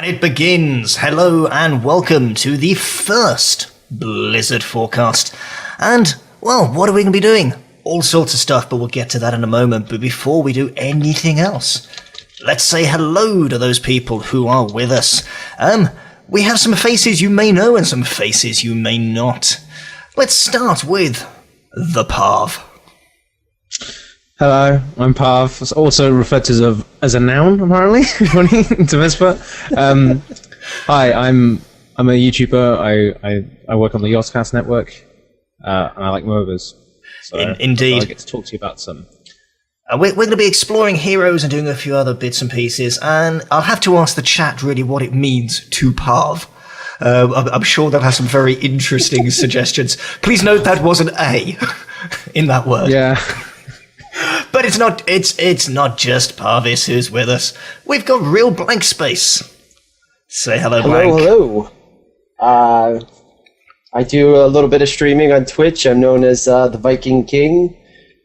it begins. Hello and welcome to the first Blizzard forecast. And, well, what are we going to be doing? All sorts of stuff, but we'll get to that in a moment. But before we do anything else, let's say hello to those people who are with us. We have some faces you may know and some faces you may not. Let's start with the Parv. Hello, I'm Parv. It's also referred to as a noun, apparently, according to Mizpah. Hi, I'm a YouTuber. I work on the Yogcast network, and I like MOBAs. So Indeed. I get to talk to you about some. We're going to be exploring heroes and doing a few other bits and pieces, and I'll have to ask the chat really what it means to Parv. I'm sure they'll have some very interesting suggestions. Please note that was an A in that word. Yeah. But it's not just Parvis who's with us. We've got real Blankspace. Say hello, Blank. Hello. I do a little bit of streaming on Twitch. I'm known as the Viking King.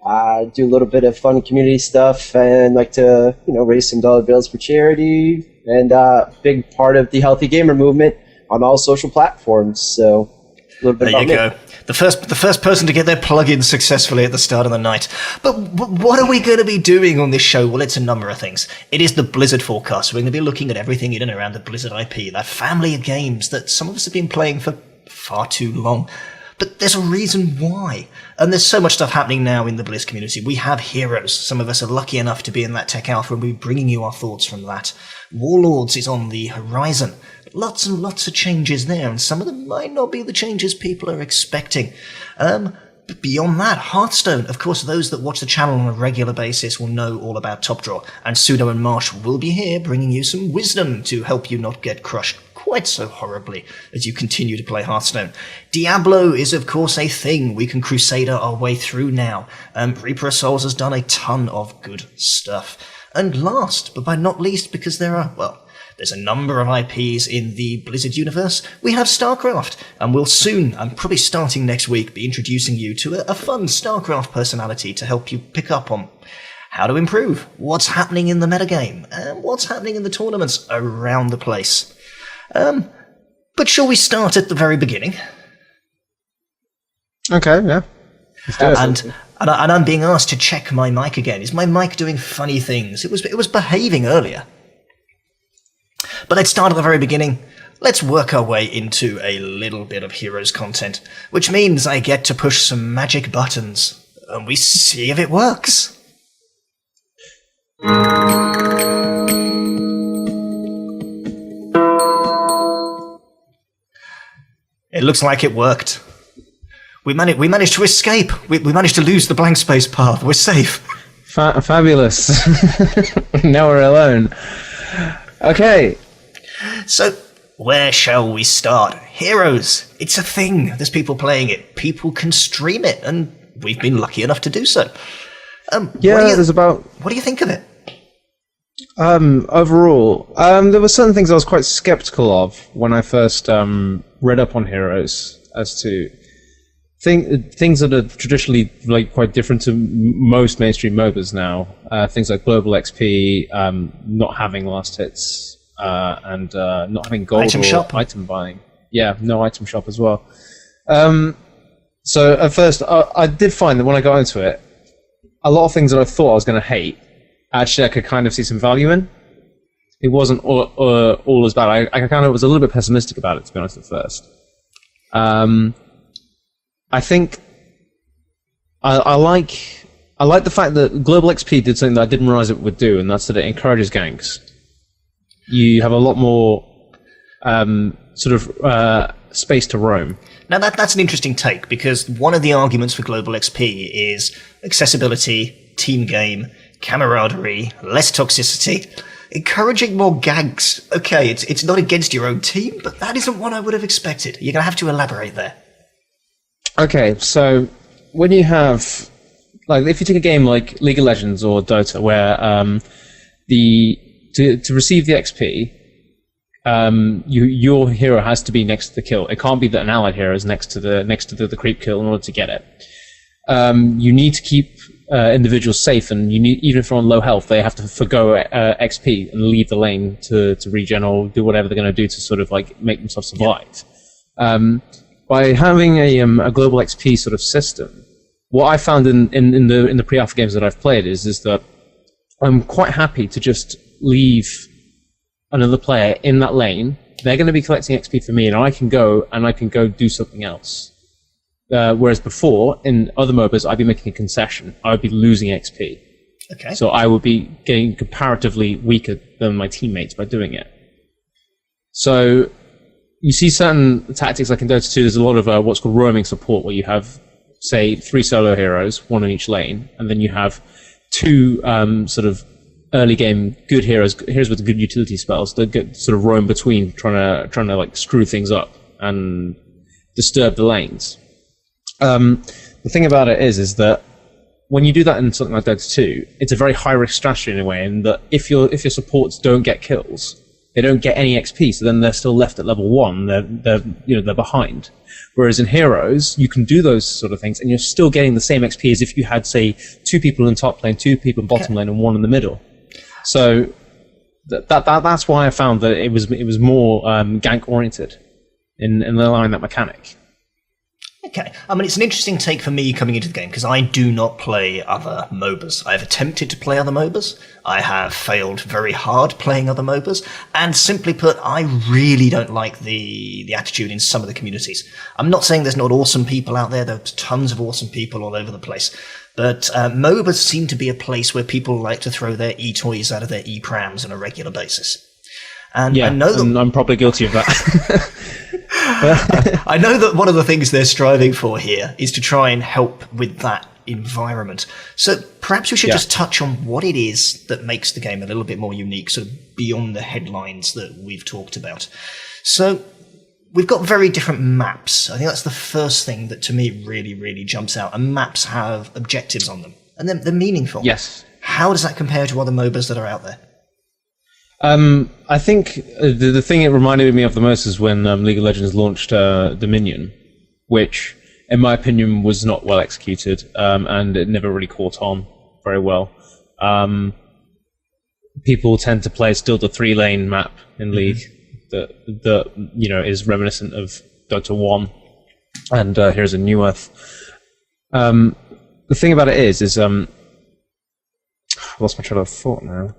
I do a little bit of fun community stuff and like to, raise some dollar bills for charity. And big part of the Healthy Gamer movement on all social platforms. So a little bit there about you go. me. The first person to get their plug-in successfully at the start of the night. But what are we going to be doing on this show? Well, it's a number of things. It is the Blizzard forecast. We're going to be looking at everything in and around the Blizzard IP, that family of games that some of us have been playing for far too long. But there's a reason why. And there's so much stuff happening now in the Blizz community. We have heroes. Some of us are lucky enough to be in that tech alpha and we'll be bringing you our thoughts from that. Warlords is on the horizon. Lots and lots of changes there, and some of them might not be the changes people are expecting. But beyond that, HearthStone, of course, those that watch the channel on a regular basis will know all about Top Draw, and Pseudo and Marsh will be here bringing you some wisdom to help you not get crushed quite so horribly as you continue to play Hearthstone. Diablo is, of course, a thing. We can Crusader our way through now. Reaper of Souls has done a ton of good stuff. And last, but by not least, because there's a number of IPs in the Blizzard universe. We have Startcraft, and we'll soon, and probably starting next week, be introducing you to a fun Starcraft personality to help you pick up on how to improve, what's happening in the metagame, and what's happening in the tournaments around the place. But shall we start at the very beginning? Okay, yeah. And I'm being asked to check my mic again. Is my mic doing funny things? It was behaving earlier. But let's start at the very beginning. Let's work our way into a little bit of Heroes content, which means I get to push some magic buttons, and we see if it works. It looks like it worked. We managed to escape. We managed to lose the blank space path. We're safe. Fabulous. Now we're alone. Okay. So, where shall we start? Heroes. It's a thing. There's people playing it. People can stream it, and we've been lucky enough to do so. What do you think of it? Overall, there were certain things I was quite skeptical of when I first read up on Heroes as to things that are traditionally quite different to most mainstream MOBAs now. Things like global XP, not having last hits. And not having gold item or shop. Item buying. Yeah, no item shop as well. So at first, I did find that when I got into it, a lot of things that I thought I was going to hate, actually I could kind of see some value in. It wasn't all as bad. I kind of was a little bit pessimistic about it, to be honest, at first. I think I like the fact that Global XP did something that I didn't realize it would do, and that's that it encourages ganks. You have a lot more space to roam. Now that's an interesting take, because one of the arguments for Global XP is accessibility, team game, camaraderie, less toxicity, encouraging more ganks. Okay, it's not against your own team, but that isn't what I would have expected. You're going to have to elaborate there. Okay, so when you have, if you take a game like League of Legends or Dota, where to receive the XP, your hero has to be next to the kill. It can't be that an allied hero is next to the creep kill in order to get it. You need to keep individuals safe, and you need, even if they're on low health, they have to forgo XP and leave the lane to regen or do whatever they're going to do to sort of like make themselves survive. By having a global XP sort of system, what I found in the pre-alpha games that I've played is that I'm quite happy to just leave another player in that lane. They're going to be collecting XP for me, and I can go do something else. Whereas before, in other MOBAs, I'd be making a concession. I would be losing XP. Okay. So I would be getting comparatively weaker than my teammates by doing it. So you see certain tactics like in Dota 2, there's a lot of what's called roaming support, where you have, say, 3 solo heroes, 1 in each lane, and then you have 2 sort of early game good heroes with good utility spells that get sort of roam between, trying to like screw things up and disturb the lanes. The thing about it is that when you do that in something like Dota 2, it's a very high risk strategy in a way, in that if your supports don't get kills, they don't get any XP, so then they're still left at level 1. They're behind. Whereas in Heroes, you can do those sort of things, and you're still getting the same XP as if you had, say, 2 people in top lane, 2 people in bottom lane, and 1 in the middle. So that's why I found that it was more gank oriented in allowing that mechanic. Okay, I mean, it's an interesting take for me coming into the game, because I do not play other MOBAs. I've attempted to play other MOBAs. I have failed very hard playing other MOBAs, and simply put, I really don't like the attitude in some of the communities. I'm not saying there's not awesome people out there. There's tons of awesome people all over the place. But MOBAs seem to be a place where people like to throw their e-toys out of their e-prams on a regular basis. And yeah, I know that I'm probably guilty of that. I know that one of the things they're striving for here is to try and help with that environment. So perhaps we should just touch on what it is that makes the game a little bit more unique, sort of beyond the headlines that we've talked about. So we've got very different maps. I think that's the first thing that to me really, really jumps out. And maps have objectives on them, and they're meaningful. Yes. How does that compare to other MOBAs that are out there? I think the thing it reminded me of the most is when League of Legends launched Dominion, which, in my opinion, was not well executed, and it never really caught on very well. People tend to play still the 3-lane map in League that is reminiscent of Dota 1, and here's a New Earth. The thing about it is I've lost my train of thought now.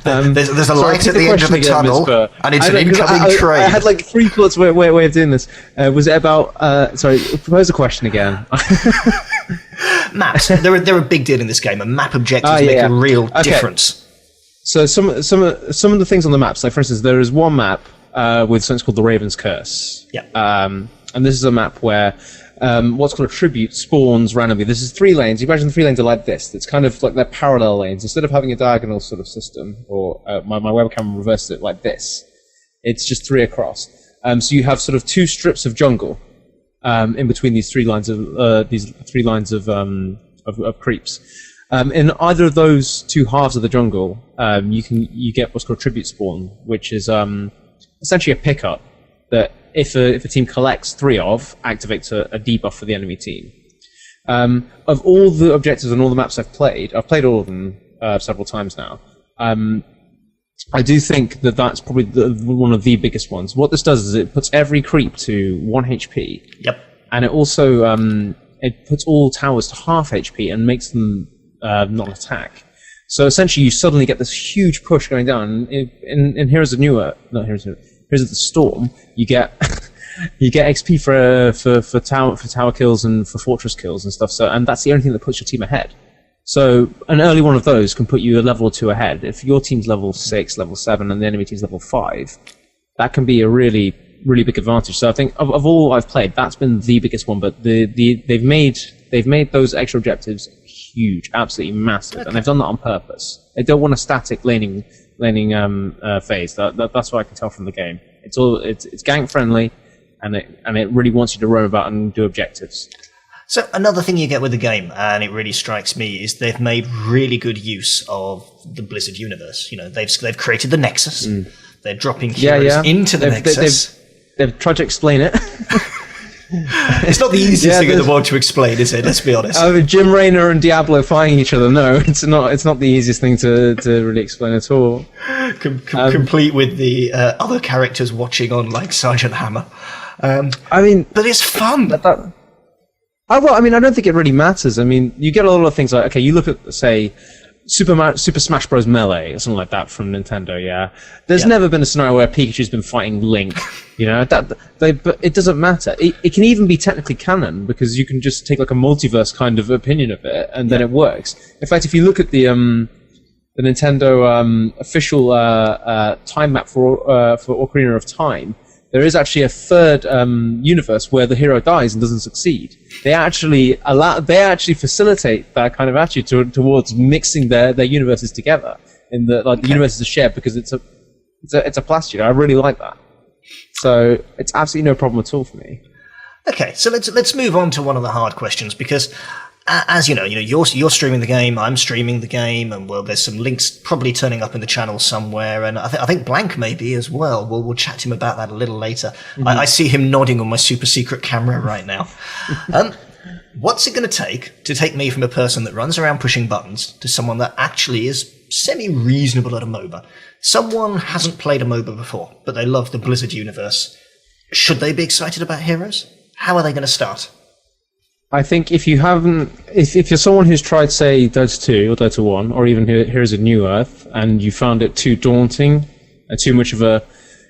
There's a light at the end of the tunnel, Mizpah. and it's an incoming train. I had like 3 thoughts way of doing this. Was it about? Sorry, propose a question again. Maps. They're a big deal in this game, and map objectives make a real difference. So some of the things on the maps, like for instance, there is one map with something called the Raven's Curse. Yeah. And this is a map where what's called a tribute spawns randomly. This is 3 lanes. You imagine the 3 lanes are like this. It's kind of like they're parallel lanes. Instead of having a diagonal sort of system, or my webcam reverses it like this, it's just 3 across. So you have sort of 2 strips of jungle in between these 3 lines of creeps. In either of those 2 halves of the jungle, you get what's called tribute spawn, which is essentially a pickup that if a team collects 3 of, activates a debuff for the enemy team. Of all the objectives and all the maps I've played all of them several times now. I do think that that's probably one of the biggest ones. What this does is it puts every creep to 1 HP. Yep. And it also it puts all towers to half HP and makes them not attack. So essentially, you suddenly get this huge push going down. In Heroes of the Storm, you get XP for tower kills and for fortress kills and stuff. So, and that's the only thing that puts your team ahead. So an early one of those can put you a level or 2 ahead. If your team's level 6, level 7, and the enemy team's level 5, that can be a really, really big advantage. So I think of all I've played, that's been the biggest one. But they've made those extra objectives huge, absolutely massive, and they've done that on purpose. They don't want a static laning phase. That's what I can tell from the game. It's gank friendly, and it really wants you to roam about and do objectives. So another thing you get with the game, and it really strikes me, is they've made really good use of the Blizzard universe. You know, they've created the Nexus. They're dropping heroes into the Nexus. They've tried to explain it. It's not the easiest thing in the world to explain, is it? Let's be honest. Jim Raynor and Diablo fighting each other. No, it's not. It's not the easiest thing to really explain at all. Complete with the other characters watching on, like Sergeant Hammer. But it's fun. I don't think it really matters. I mean, you get a lot of things like, okay, you look at, say, Super Smash Bros. Melee or something like that from Nintendo. Yeah, there's never been a scenario where Pikachu's been fighting Link. But it doesn't matter. It can even be technically canon because you can just take like a multiverse kind of opinion of it, and then it works. In fact, if you look at the Nintendo official time map for Ocarina of Time, there is actually a third universe where the hero dies and doesn't succeed. They actually facilitate that kind of attitude towards mixing their universes together. The universes are shared because it's a plastitude. I really like that. So it's absolutely no problem at all for me. Okay, so let's move on to one of the hard questions, because as you know, you're streaming the game, I'm streaming the game, and there's some links probably turning up in the channel somewhere, and I think Blank may be as well. We'll chat to him about that a little later. Mm-hmm. I see him nodding on my super secret camera right now. What's it going to take me from a person that runs around pushing buttons to someone that actually is semi-reasonable at a MOBA? Someone hasn't played a MOBA before, but they love the Blizzard universe. Should they be excited about Heroes? How are they going to start? I think if you're someone who's tried, say, Dota 2 or Dota 1, or even Heroes of New Earth, and you found it too daunting and too much of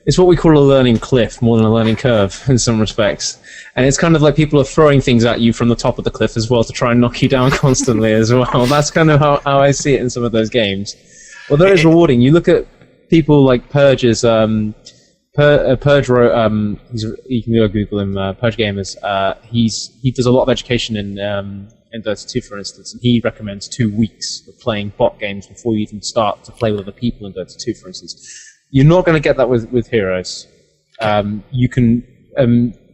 it's what we call a learning cliff more than a learning curve in some respects. And it's kind of like people are throwing things at you from the top of the cliff as well to try and knock you down constantly as well. That's kind of how I see it in some of those games. Although it's rewarding, you look at people like Purge's, Purge wrote, you can go Google him, Purge Gamers. He does a lot of education in Dota 2, for instance, and he recommends 2 weeks of playing bot games before you even start to play with other people in Dota 2, for instance. You're not going to get that with Heroes. You can,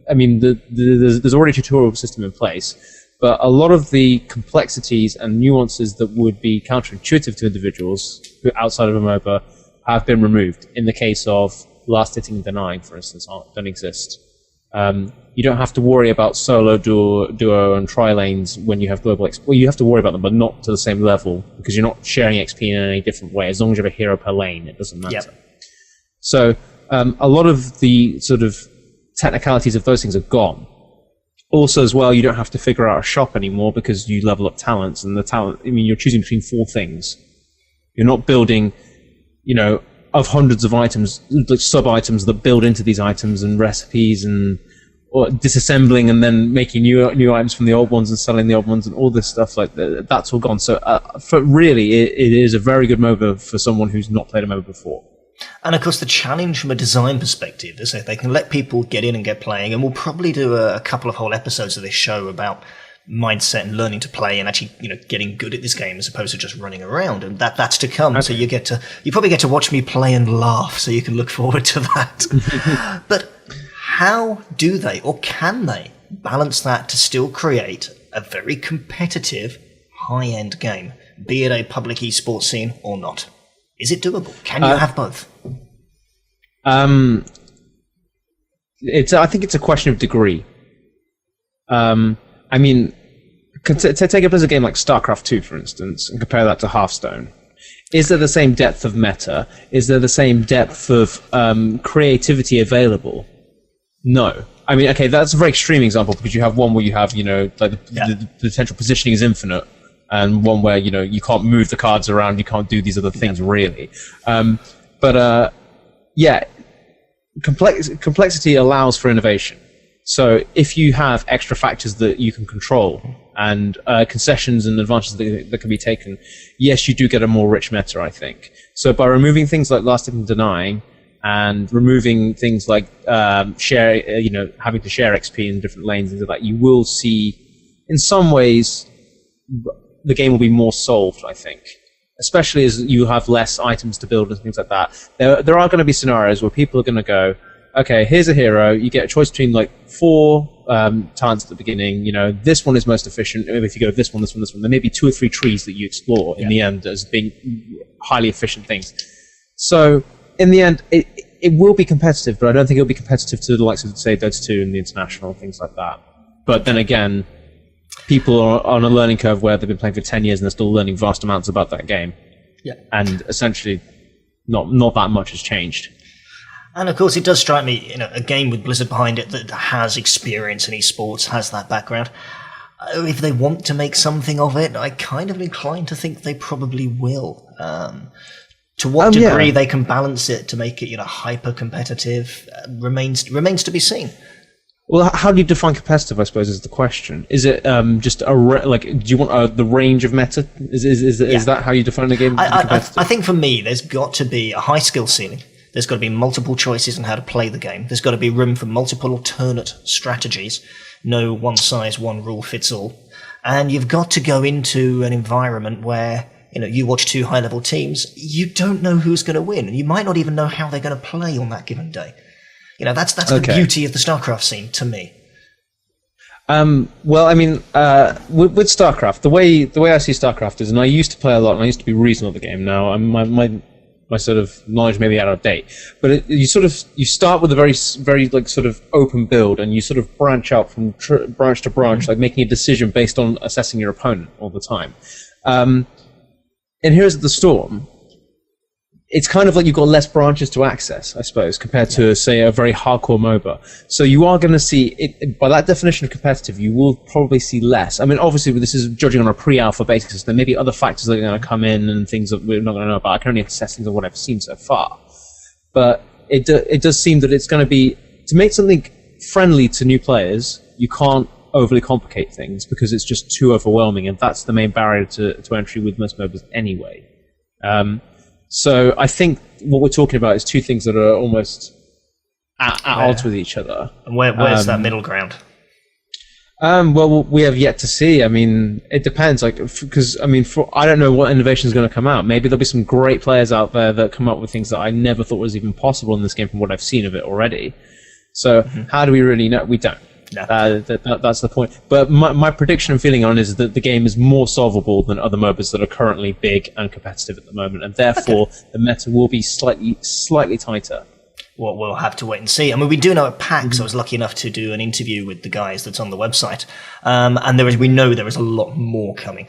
there's already a tutorial system in place, but a lot of the complexities and nuances that would be counterintuitive to individuals who outside of a MOBA have been removed. In the case of last hitting and denying, for instance, don't exist. You don't have to worry about solo, duo, and tri-lanes when you have global XP. Well, you have to worry about them, but not to the same level, because you're not sharing XP in any different way. As long as you have a hero per lane, it doesn't matter. Yep. So a lot of the sort of technicalities of those things are gone. Also, as well, you don't have to figure out a shop anymore because you level up talents, and the talent, you're choosing between 4 things. You're not building, of hundreds of items, like sub-items that build into these items and recipes, or disassembling and then making new items from the old ones and selling the old ones and all this stuff like that. That's all gone. So, it is a very good MOBA for someone who's not played a MOBA before. And of course, the challenge from a design perspective is that they can let people get in and get playing, and we'll probably do a couple of whole episodes of this show about mindset and learning to play and actually, getting good at this game as opposed to just running around, and that's to come. Okay. So you probably get to watch me play and laugh, so you can look forward to that. But how do they, or can they, balance that to still create a very competitive, high-end game, be it a public esports scene or not? Is it doable? Can you have both? I think it's a question of degree. Take a Blizzard game like Starcraft 2, for instance, and compare that to HearthStone. Is there the same depth of meta? Is there the same depth of creativity available? No. That's a very extreme example, because you have one where you have, the potential positioning is infinite, and one where, you can't move the cards around, you can't do these other things really. Complexity allows for innovation. So if you have extra factors that you can control and concessions and advantages that can be taken, yes, you do get a more rich meta, I think. So by removing things like last hit and denying, and removing things like having to share XP in different lanes into that, you will see, in some ways, the game will be more solved, I think. Especially as you have less items to build and things like that. There are going to be scenarios where people are going to go, okay, here's a hero, you get a choice between like 4 talents at the beginning, this one is most efficient, maybe if you go this one, there may be 2 or 3 trees that you explore in the end as being highly efficient things. So, in the end, it will be competitive, but I don't think it'll be competitive to the likes of, say, Dota 2 and the International, things like that. But then again, people are on a learning curve where they've been playing for 10 years and they're still learning vast amounts about that game. Yeah. And essentially, not that much has changed. And of course, it does strike me, a game with Blizzard behind it that has experience in esports, has that background. If they want to make something of it, I kind of inclined to think they probably will. To what degree they can balance it to make it, hyper competitive remains to be seen. Well, how do you define competitive? I suppose is the question. Is it just do you want the range of meta? Is that how you define a game? I think for me, there's got to be a high skill ceiling. There's got to be multiple choices on how to play the game. There's got to be room for multiple alternate strategies. No one size, one rule fits all. And you've got to go into an environment where, you watch two high-level teams, you don't know who's going to win, and you might not even know how they're going to play on that given day. That's the beauty of the Starcraft scene to me. Well, I mean, with Starcraft, the way I see Starcraft is, and I used to play a lot, and I used to be reasonable at the game. Now, my sort of knowledge may be out of date, but you start with a very sort of open build, and you sort of branch out from branch to branch, like making a decision based on assessing your opponent all the time. In Heroes of the Storm, it's kind of like you've got less branches to access, I suppose, compared to, say, a very hardcore MOBA. So you are going to see, by that definition of competitive, you will probably see less. I mean, obviously, this is judging on a pre-alpha basis. There may be other factors that are going to come in and things that we're not going to know about. I can only assess things on what I've seen so far. But it does seem that it's going to be, to make something friendly to new players, you can't overly complicate things because it's just too overwhelming, and that's the main barrier to entry with most MOBAs anyway. So I think what we're talking about is two things that are almost at odds with each other. And where's that middle ground? Well, we have yet to see. I mean, it depends. Because I don't know what innovation is going to come out. Maybe there'll be some great players out there that come up with things that I never thought was even possible in this game from what I've seen of it already. So how do we really know? We don't. No. That's the point. But my prediction and feeling on it is that the game is more solvable than other MOBAs that are currently big and competitive at the moment, and therefore the meta will be slightly tighter. Well, we'll have to wait and see. I mean, we do know at PAX, I was lucky enough to do an interview with the guys that's on the website, and we know there is a lot more coming.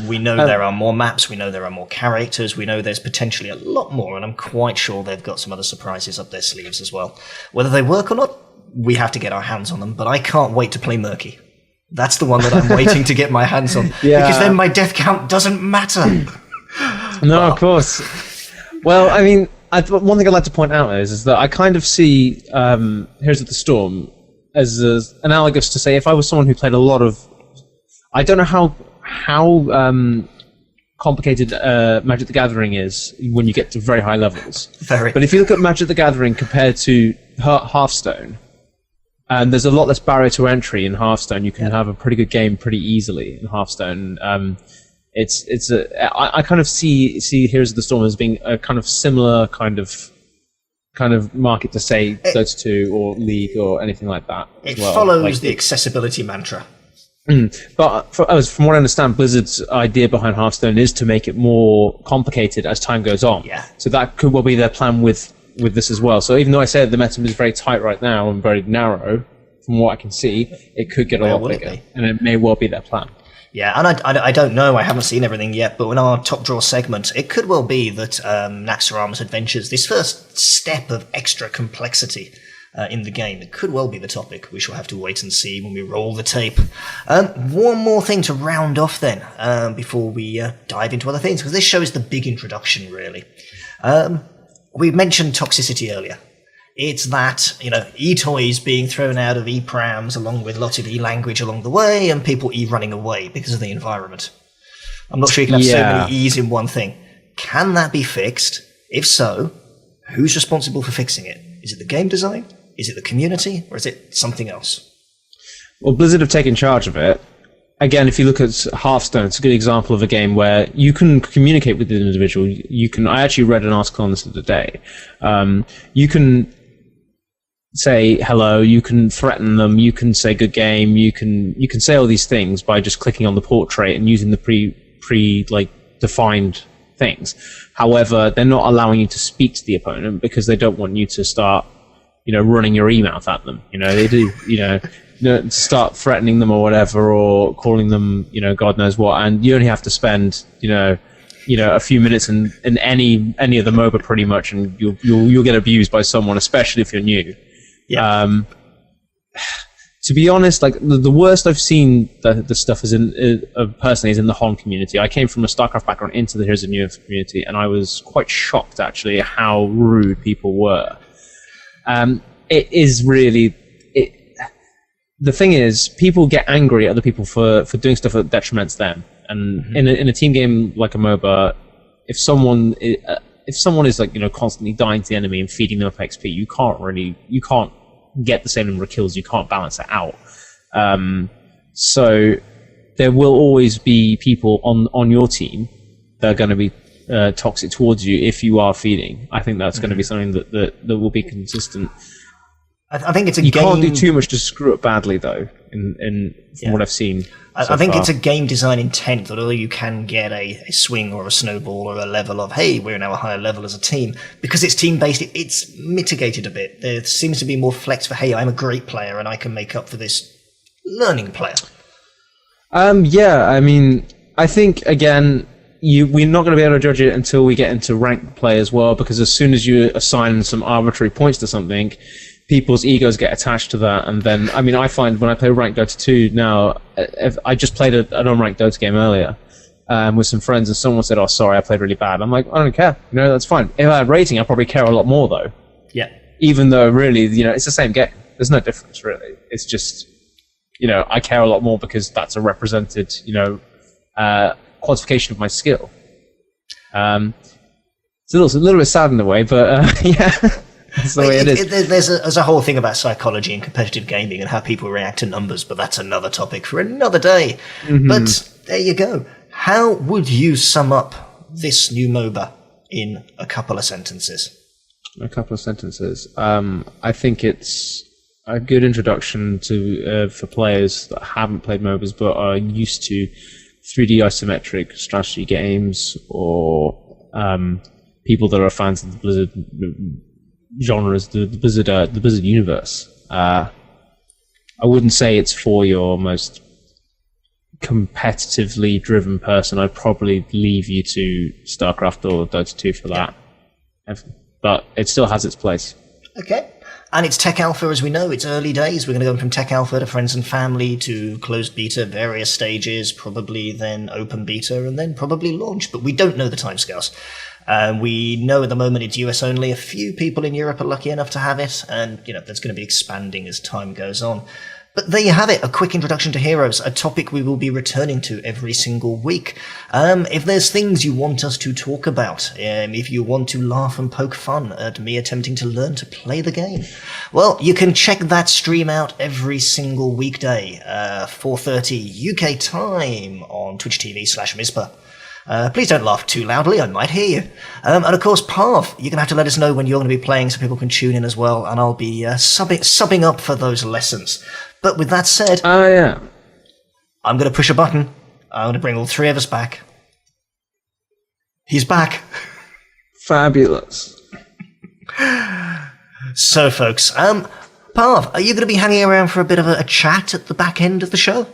We know there are more maps, we know there are more characters, we know there's potentially a lot more, and I'm quite sure they've got some other surprises up their sleeves as well. Whether they work or not, we have to get our hands on them, but I can't wait to play Murky. That's the one that I'm waiting to get my hands on, because then my death count doesn't matter. No, of course. Well, I mean, one thing I'd like to point out is that I kind of see Heroes of the Storm as analogous to, say, if I was someone who played a lot of... I don't know how complicated Magic the Gathering is when you get to very high levels. But if you look at Magic the Gathering compared to HearthStone, and there's a lot less barrier to entry in HearthStone. You can have a pretty good game pretty easily in HearthStone. I kind of see Heroes of the Storm as being a kind of similar kind of market to, say, Dota 2 or League or anything like that. It follows the accessibility mantra. But from what I understand, Blizzard's idea behind Hearthstone is to make it more complicated as time goes on. Yeah. So that could well be their plan with this as well. So even though I said the meta is very tight right now and very narrow, from what I can see, it could get a lot bigger. And it may well be their plan. Yeah, and I don't know, I haven't seen everything yet, but in our top draw segment, it could well be that Naxxramas Adventures, this first step of extra complexity in the game, it could well be the topic. We shall have to wait and see when we roll the tape. One more thing to round off then, before we dive into other things, because this show is the big introduction, really. We mentioned toxicity earlier. It's that, e-toys being thrown out of e-prams along with lots of e-language along the way, and people e-running away because of the environment. I'm not sure you can have so many e's in one thing. Can that be fixed? If so, who's responsible for fixing it? Is it the game design? Is it the community? Or is it something else? Well, Blizzard have taken charge of it. Again, if you look at Hearthstone, it's a good example of a game where you can communicate with the individual. I actually read an article on this the other day. You can say hello, you can threaten them, you can say good game, you can say all these things by just clicking on the portrait and using the defined things. However, they're not allowing you to speak to the opponent because they don't want you to start, running your email at them. They do, start threatening them or whatever, or calling them, God knows what. And you only have to spend, a few minutes in any of the MOBA pretty much, and you'll get abused by someone, especially if you're new. Yeah. To be honest, like the worst I've seen the stuff is personally is in the HON community. I came from a Starcraft background into the Heroes of New Earth community, and I was quite shocked actually at how rude people were. It is really the thing is, people get angry at other people for doing stuff that detriments them. And in a team game like a MOBA, if someone is like constantly dying to the enemy and feeding them up XP, you can't get the same number of kills. You can't balance it out. So there will always be people on your team that are going to be toxic towards you if you are feeding. I think that's going to be something that will be consistent. I think it's a you game... can't do too much to screw it badly, though, from what I've seen. I think it's a game design intent that although you can get a swing or a snowball or a level of, hey, we're now a higher level as a team, because it's team-based, it's mitigated a bit. There seems to be more flex for, hey, I'm a great player and I can make up for this learning player. Yeah, I mean, I think, again, we're not going to be able to judge it until we get into ranked play as well, because as soon as you assign some arbitrary points to something, people's egos get attached to that, and then, I mean, I find when I play ranked Dota 2 now, I just played an unranked Dota game earlier with some friends, and someone said, oh, sorry, I played really bad. I'm like, I don't care. That's fine. If I had rating, I'd probably care a lot more, though. Yeah. Even though, really, it's the same game. There's no difference, really. It's just, I care a lot more because that's a represented, quantification of my skill. It's a little bit sad in a way, but, yeah. That's the way it is. There's a whole thing about psychology and competitive gaming and how people react to numbers, but that's another topic for another day. Mm-hmm. But there you go. How would you sum up this new MOBA in a couple of sentences? A couple of sentences. I think it's a good introduction to for players that haven't played MOBAs but are used to 3D isometric strategy games, or people that are fans of the Blizzard genres, the Blizzard universe. I wouldn't say it's for your most competitively driven person. I'd probably leave you to StarCraft or Dota 2 for that. But it still has its place. Okay. And it's tech alpha, as we know. It's early days. We're going to go from tech alpha to friends and family to closed beta, various stages, probably then open beta, and then probably launch. But we don't know the timescales. We know at the moment it's US only. A few people in Europe are lucky enough to have it, and that's going to be expanding as time goes on. But there you have it, a quick introduction to Heroes, a topic we will be returning to every single week. If there's things you want us to talk about, if you want to laugh and poke fun at me attempting to learn to play the game, well, you can check that stream out every single weekday, 4:30 UK time on Twitch TV/Mizpah. Please don't laugh too loudly, I might hear you. And of course, Parv, you're going to have to let us know when you're going to be playing so people can tune in as well, and I'll be subbing up for those lessons. But with that said, yeah, I'm going to push a button. I'm going to bring all three of us back. He's back. Fabulous. So, folks, Parv, are you going to be hanging around for a bit of a chat at the back end of the show?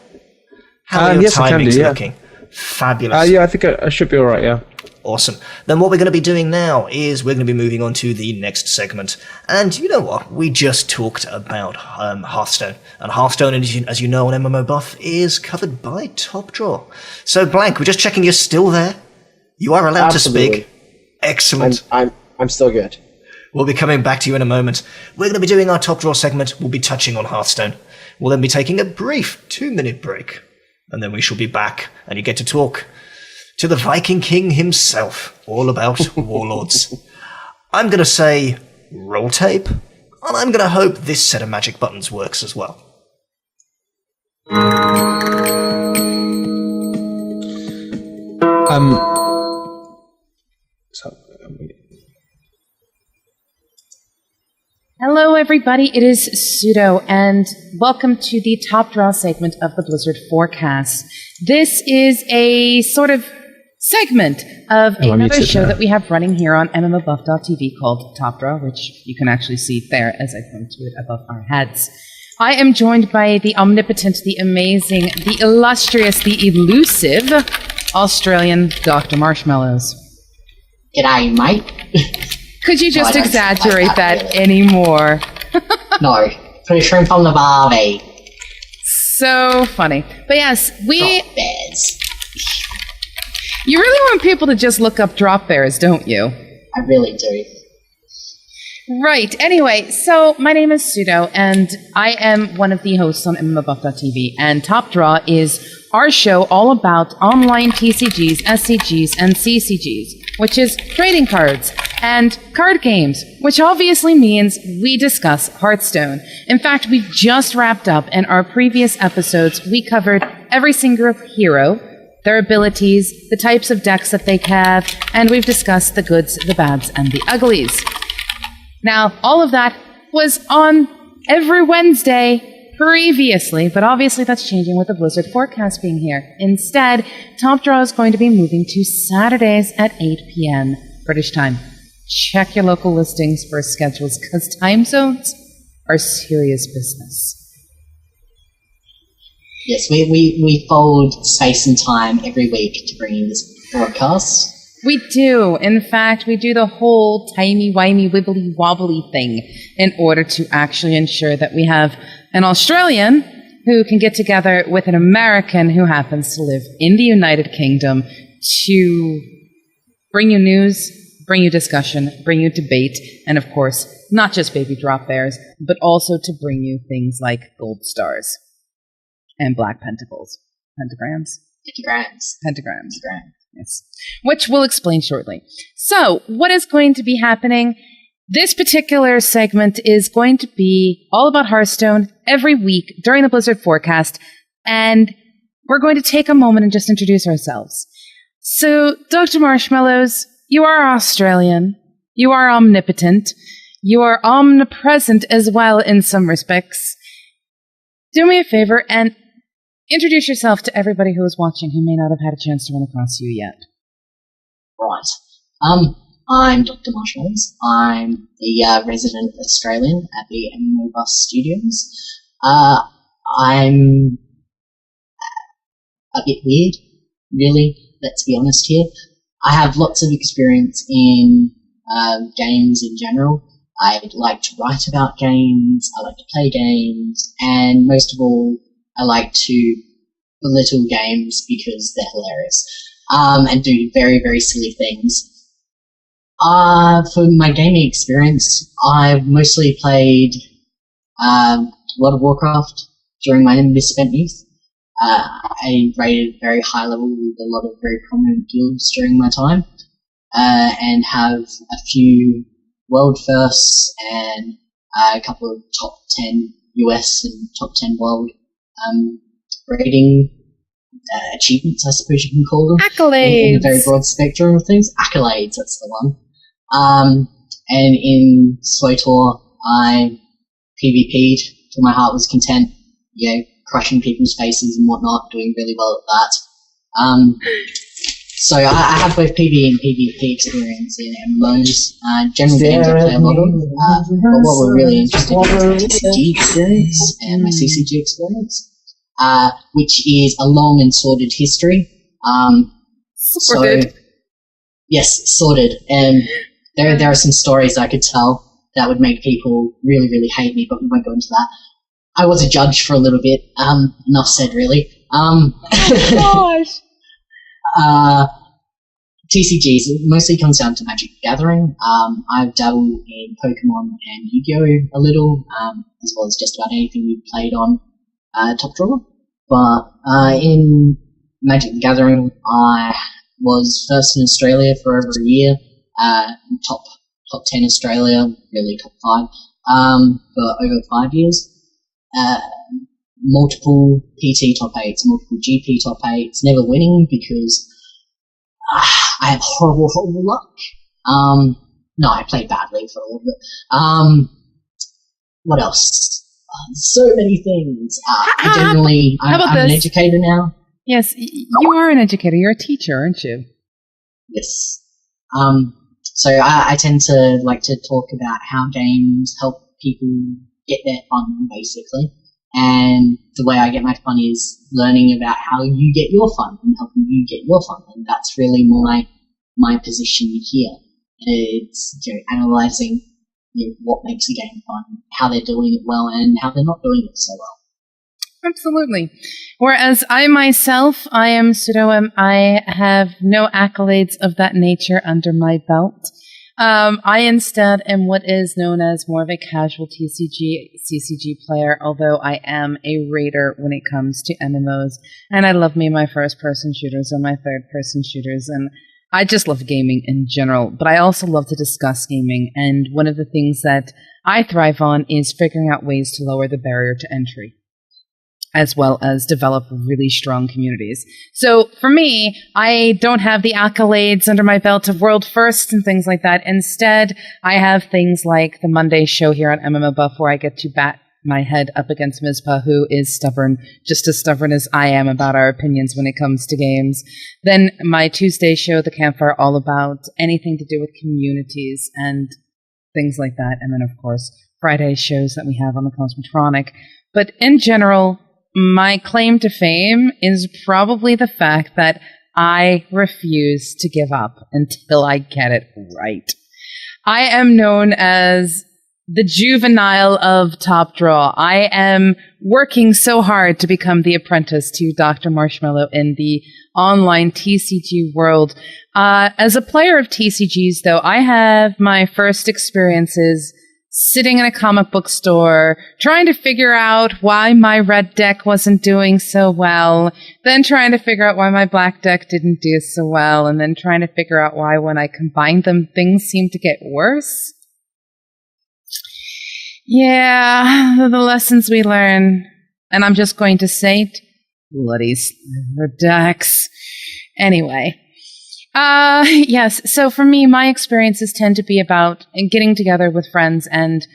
How are your timings looking? Fabulous. Yeah, I think I should be all right, yeah. Awesome. Then what we're going to be doing now is we're going to be moving on to the next segment. And you know what? We just talked about HearthStone. And HearthStone, as you know on MMOBuff, is covered by Top Draw. So, Blank, we're just checking you're still there. You are allowed to speak. Excellent. I'm still good. We'll be coming back to you in a moment. We're going to be doing our Top Draw segment. We'll be touching on HearthStone. We'll then be taking a brief 2-minute break. And then we shall be back, and you get to talk to the Viking King himself, all about Warlords. I'm going to say roll tape, and I'm going to hope this set of magic buttons works as well. Hello, everybody. It is Pseudo, and welcome to the Top Draw segment of the Blizzard Forecast. This is a sort of segment of Oh, I'm another muted show now. that we have running here on MMOBuff.TV called Top Draw, which you can actually see there as I point to it above our heads. I am joined by the omnipotent, the amazing, the illustrious, the elusive Australian Dr. Marshmallows. G'day, mate. Could you just I don't exaggerate like that that anymore? No, put a shrimp on the barbie. So funny. But yes, Drop bears. you really want people to just look up drop bears, don't you? I really do. Right. Anyway, so my name is Pseudo, and I am one of the hosts on MMOBuff.TV, and Top Draw is our show all about online TCGs, SCGs, and CCGs, which is trading cards and card games, which obviously means we discuss Hearthstone. In fact, we just wrapped up in our previous episodes, we covered every single hero, their abilities, the types of decks that they have, and we've discussed the goods, the bads, and the uglies. Now, all of that was on every Wednesday previously, but obviously that's changing with the Blizzard forecast being here. Instead, Top Draw is going to be moving to Saturdays at 8 p.m. British time. Check your local listings for schedules, because time zones are serious business. Yes, we fold space and time every week to bring you this broadcast. We do. In fact, we do the whole timey-wimey, wibbly-wobbly thing in order to actually ensure that we have an Australian who can get together with an American who happens to live in the United Kingdom to bring you news, bring you discussion, bring you debate, and of course, not just baby drop bears, but also to bring you things like gold stars and black pentacles. Pentagrams? Pentagrams. Yes. Which we'll explain shortly. So, what is going to be happening? This particular segment is going to be all about Hearthstone every week during the Blizzard forecast, and we're going to take a moment and just introduce ourselves. So, Dr. Marshmallows, you are Australian, you are omnipotent, you are omnipresent as well in some respects. Do me a favor and introduce yourself to everybody who is watching who may not have had a chance to run across you yet. Right. I'm Dr. Marshmallows. I'm the resident Australian at the MMOBuff Studios. I'm a bit weird, really, let's be honest here. I have lots of experience in games in general. I like to write about games, I like to play games, and most of all, I like to belittle games because they're hilarious, and do very, very silly things. For my gaming experience, I've mostly played World of Warcraft during my misspent youth. I rated very high level with a lot of very prominent guilds during my time, and have a few world firsts and a couple of top 10 US and top 10 world rating achievements, I suppose you can call them. Accolades! In a very broad spectrum of things. Accolades, that's the one. And in SWTOR, I PvP'd till my heart was content, crushing people's faces and whatnot, doing really well at that. So I have both PvE and PvP experience in MMOs, general games I play a lot of, but what we're really interested in is my TCG experience and my CCG experience, which is a long and sordid history. Sorted. Yes, sorted. And there are some stories I could tell that would make people really, really hate me, but we won't go into that. I was a judge for a little bit. Enough said, really. Gosh! TCGs, it mostly comes down to Magic the Gathering. I've dabbled in Pokemon and Yu-Gi-Oh! A little, as well as just about anything we've played on Top Draw. But in Magic the Gathering, I was first in Australia for over a year, top 10 Australia, really top 5, for over 5 years. Multiple PT top 8s, multiple GP top 8s, never winning because I have horrible luck. No, I played badly for a little bit. What else? So many things. I'm an educator now. Yes, you are an educator. You're a teacher, aren't you? Yes. So I tend to like to talk about how games help people get their fun, basically. And the way I get my fun is learning about how you get your fun and helping you get your fun. And that's really my position here. It's analysing what makes a game fun, how they're doing it well, and how they're not doing it so well. Absolutely. Whereas I myself, I am Pseudo. I have no accolades of that nature under my belt. I instead am what is known as more of a casual CCG player, although I am a raider when it comes to MMOs. And I love me my first-person shooters and my third-person shooters, and I just love gaming in general. But I also love to discuss gaming, and one of the things that I thrive on is figuring out ways to lower the barrier to entry, as well as develop really strong communities. So for me, I don't have the accolades under my belt of world first and things like that. Instead, I have things like the Monday show here on MMOBuff, where I get to bat my head up against Mizpah, who is stubborn, just as stubborn as I am about our opinions when it comes to games. Then my Tuesday show, The Campfire, all about anything to do with communities and things like that. And then, of course, Friday shows that we have on the Cosmotronic. But in general, my claim to fame is probably the fact that I refuse to give up until I get it right. I am known as the juvenile of Top Draw. I am working so hard to become the apprentice to Dr. Marshmallow in the online TCG world. As a player of TCGs, though, I have my first experiences sitting in a comic book store, trying to figure out why my red deck wasn't doing so well, then trying to figure out why my black deck didn't do so well, and then trying to figure out why when I combined them, things seemed to get worse. Yeah, the lessons we learn. And I'm just going to say it, bloody sliver decks. Anyway. Yes, so for me, my experiences tend to be about getting together with friends and,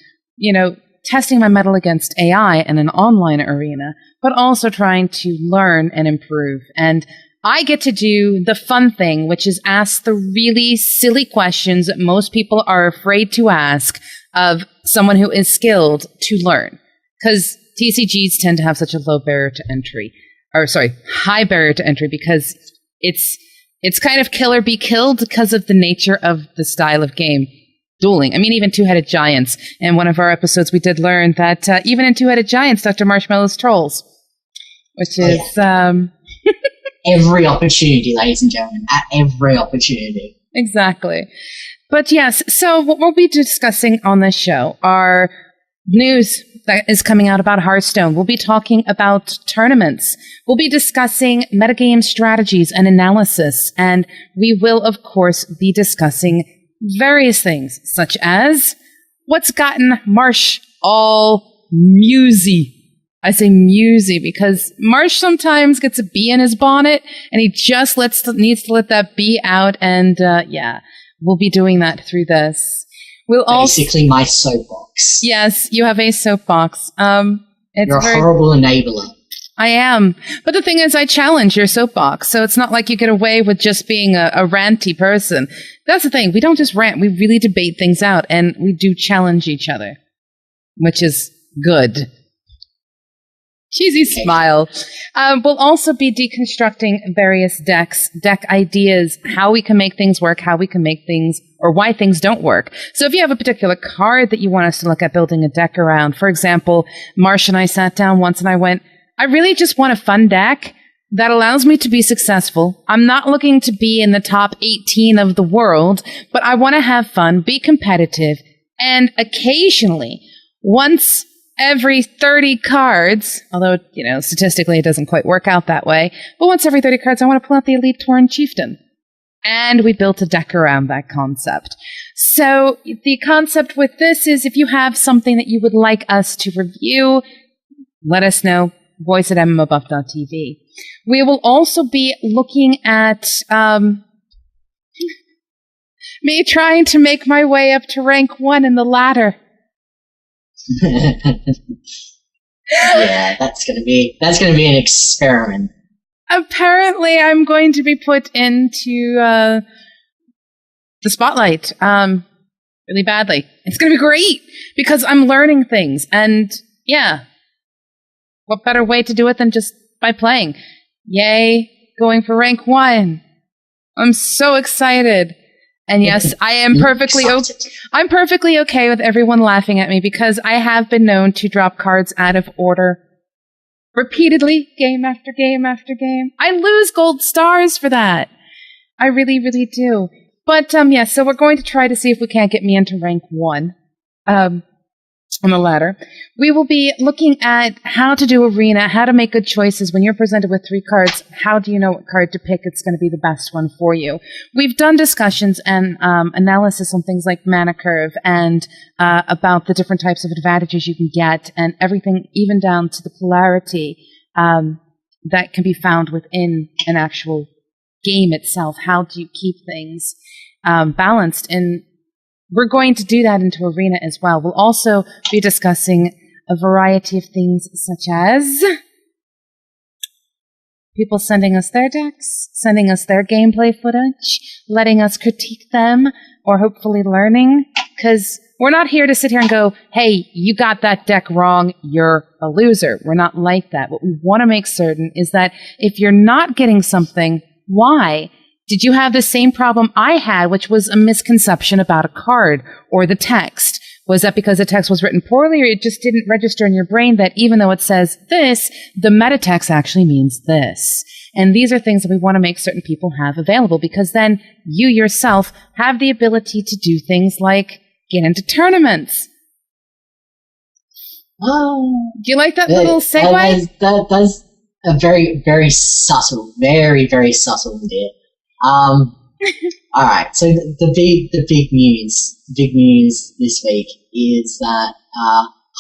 testing my mettle against AI in an online arena, but also trying to learn and improve. And I get to do the fun thing, which is ask the really silly questions that most people are afraid to ask of someone who is skilled to learn. Because TCGs tend to have such a low barrier to entry, high barrier to entry, because it's kind of kill or be killed because of the nature of the style of game, dueling. I mean, even two-headed giants. In one of our episodes, we did learn that even in two-headed giants, Dr. Marshmallow's trolls, which is... Every opportunity, ladies and gentlemen, at every opportunity. Exactly. But yes, so what we'll be discussing on this show are news that is coming out about HearthStone. We'll be talking about tournaments. We'll be discussing metagame strategies and analysis. And we will, of course, be discussing various things, such as what's gotten Marsh all musy. I say musy because Marsh sometimes gets a bee in his bonnet, and he just needs to let that bee out. And we'll be doing that through this. We'll basically my soapbox. Yes, you have a soapbox. You're a horrible enabler. I am. But the thing is, I challenge your soapbox, so it's not like you get away with just being a ranty person. That's the thing. We don't just rant. We really debate things out, and we do challenge each other, which is good. Cheesy smile. We'll also be deconstructing various decks, deck ideas, how we can make things work, how we can make things, or why things don't work. So if you have a particular card that you want us to look at building a deck around, for example, Marsh and I sat down once and I went, I really just want a fun deck that allows me to be successful. I'm not looking to be in the top 18 of the world, but I want to have fun, be competitive, and occasionally, once every 30 cards, although, statistically it doesn't quite work out that way, but once every 30 cards, I want to pull out the Elite Tauren Chieftain. And we built a deck around that concept. So the concept with this is if you have something that you would like us to review, let us know. Voice at MMOBuff.TV. We will also be looking at me trying to make my way up to rank 1 in the ladder. Yeah, that's gonna be an experiment. Apparently, I'm going to be put into the spotlight really badly. It's going to be great because I'm learning things. And yeah, what better way to do it than just by playing? Yay, going for rank 1. I'm so excited. And yes, I am I'm perfectly okay with everyone laughing at me because I have been known to drop cards out of order repeatedly, game after game after game. I lose gold stars for that. I really, really do. But so we're going to try to see if we can't get me into rank 1 on the ladder. We will be looking at how to do arena, how to make good choices. When you're presented with 3 cards, how do you know what card to pick? It's going to be the best one for you. We've done discussions and analysis on things like mana curve and about the different types of advantages you can get and everything, even down to the polarity that can be found within an actual game itself. How do you keep things balanced? And we're going to do that into arena as well. We'll also be discussing a variety of things such as people sending us their decks, sending us their gameplay footage, letting us critique them, or hopefully learning. Because we're not here to sit here and go, hey, you got that deck wrong, you're a loser. We're not like that. What we want to make certain is that if you're not getting something, why? Did you have the same problem I had, which was a misconception about a card or the text? Was that because the text was written poorly, or it just didn't register in your brain that even though it says this, the meta text actually means this? And these are things that we want to make certain people have available, because then you yourself have the ability to do things like get into tournaments. Do you like that little segue? That's a very, very subtle, very, very subtle bit. All right. So the big news this week is that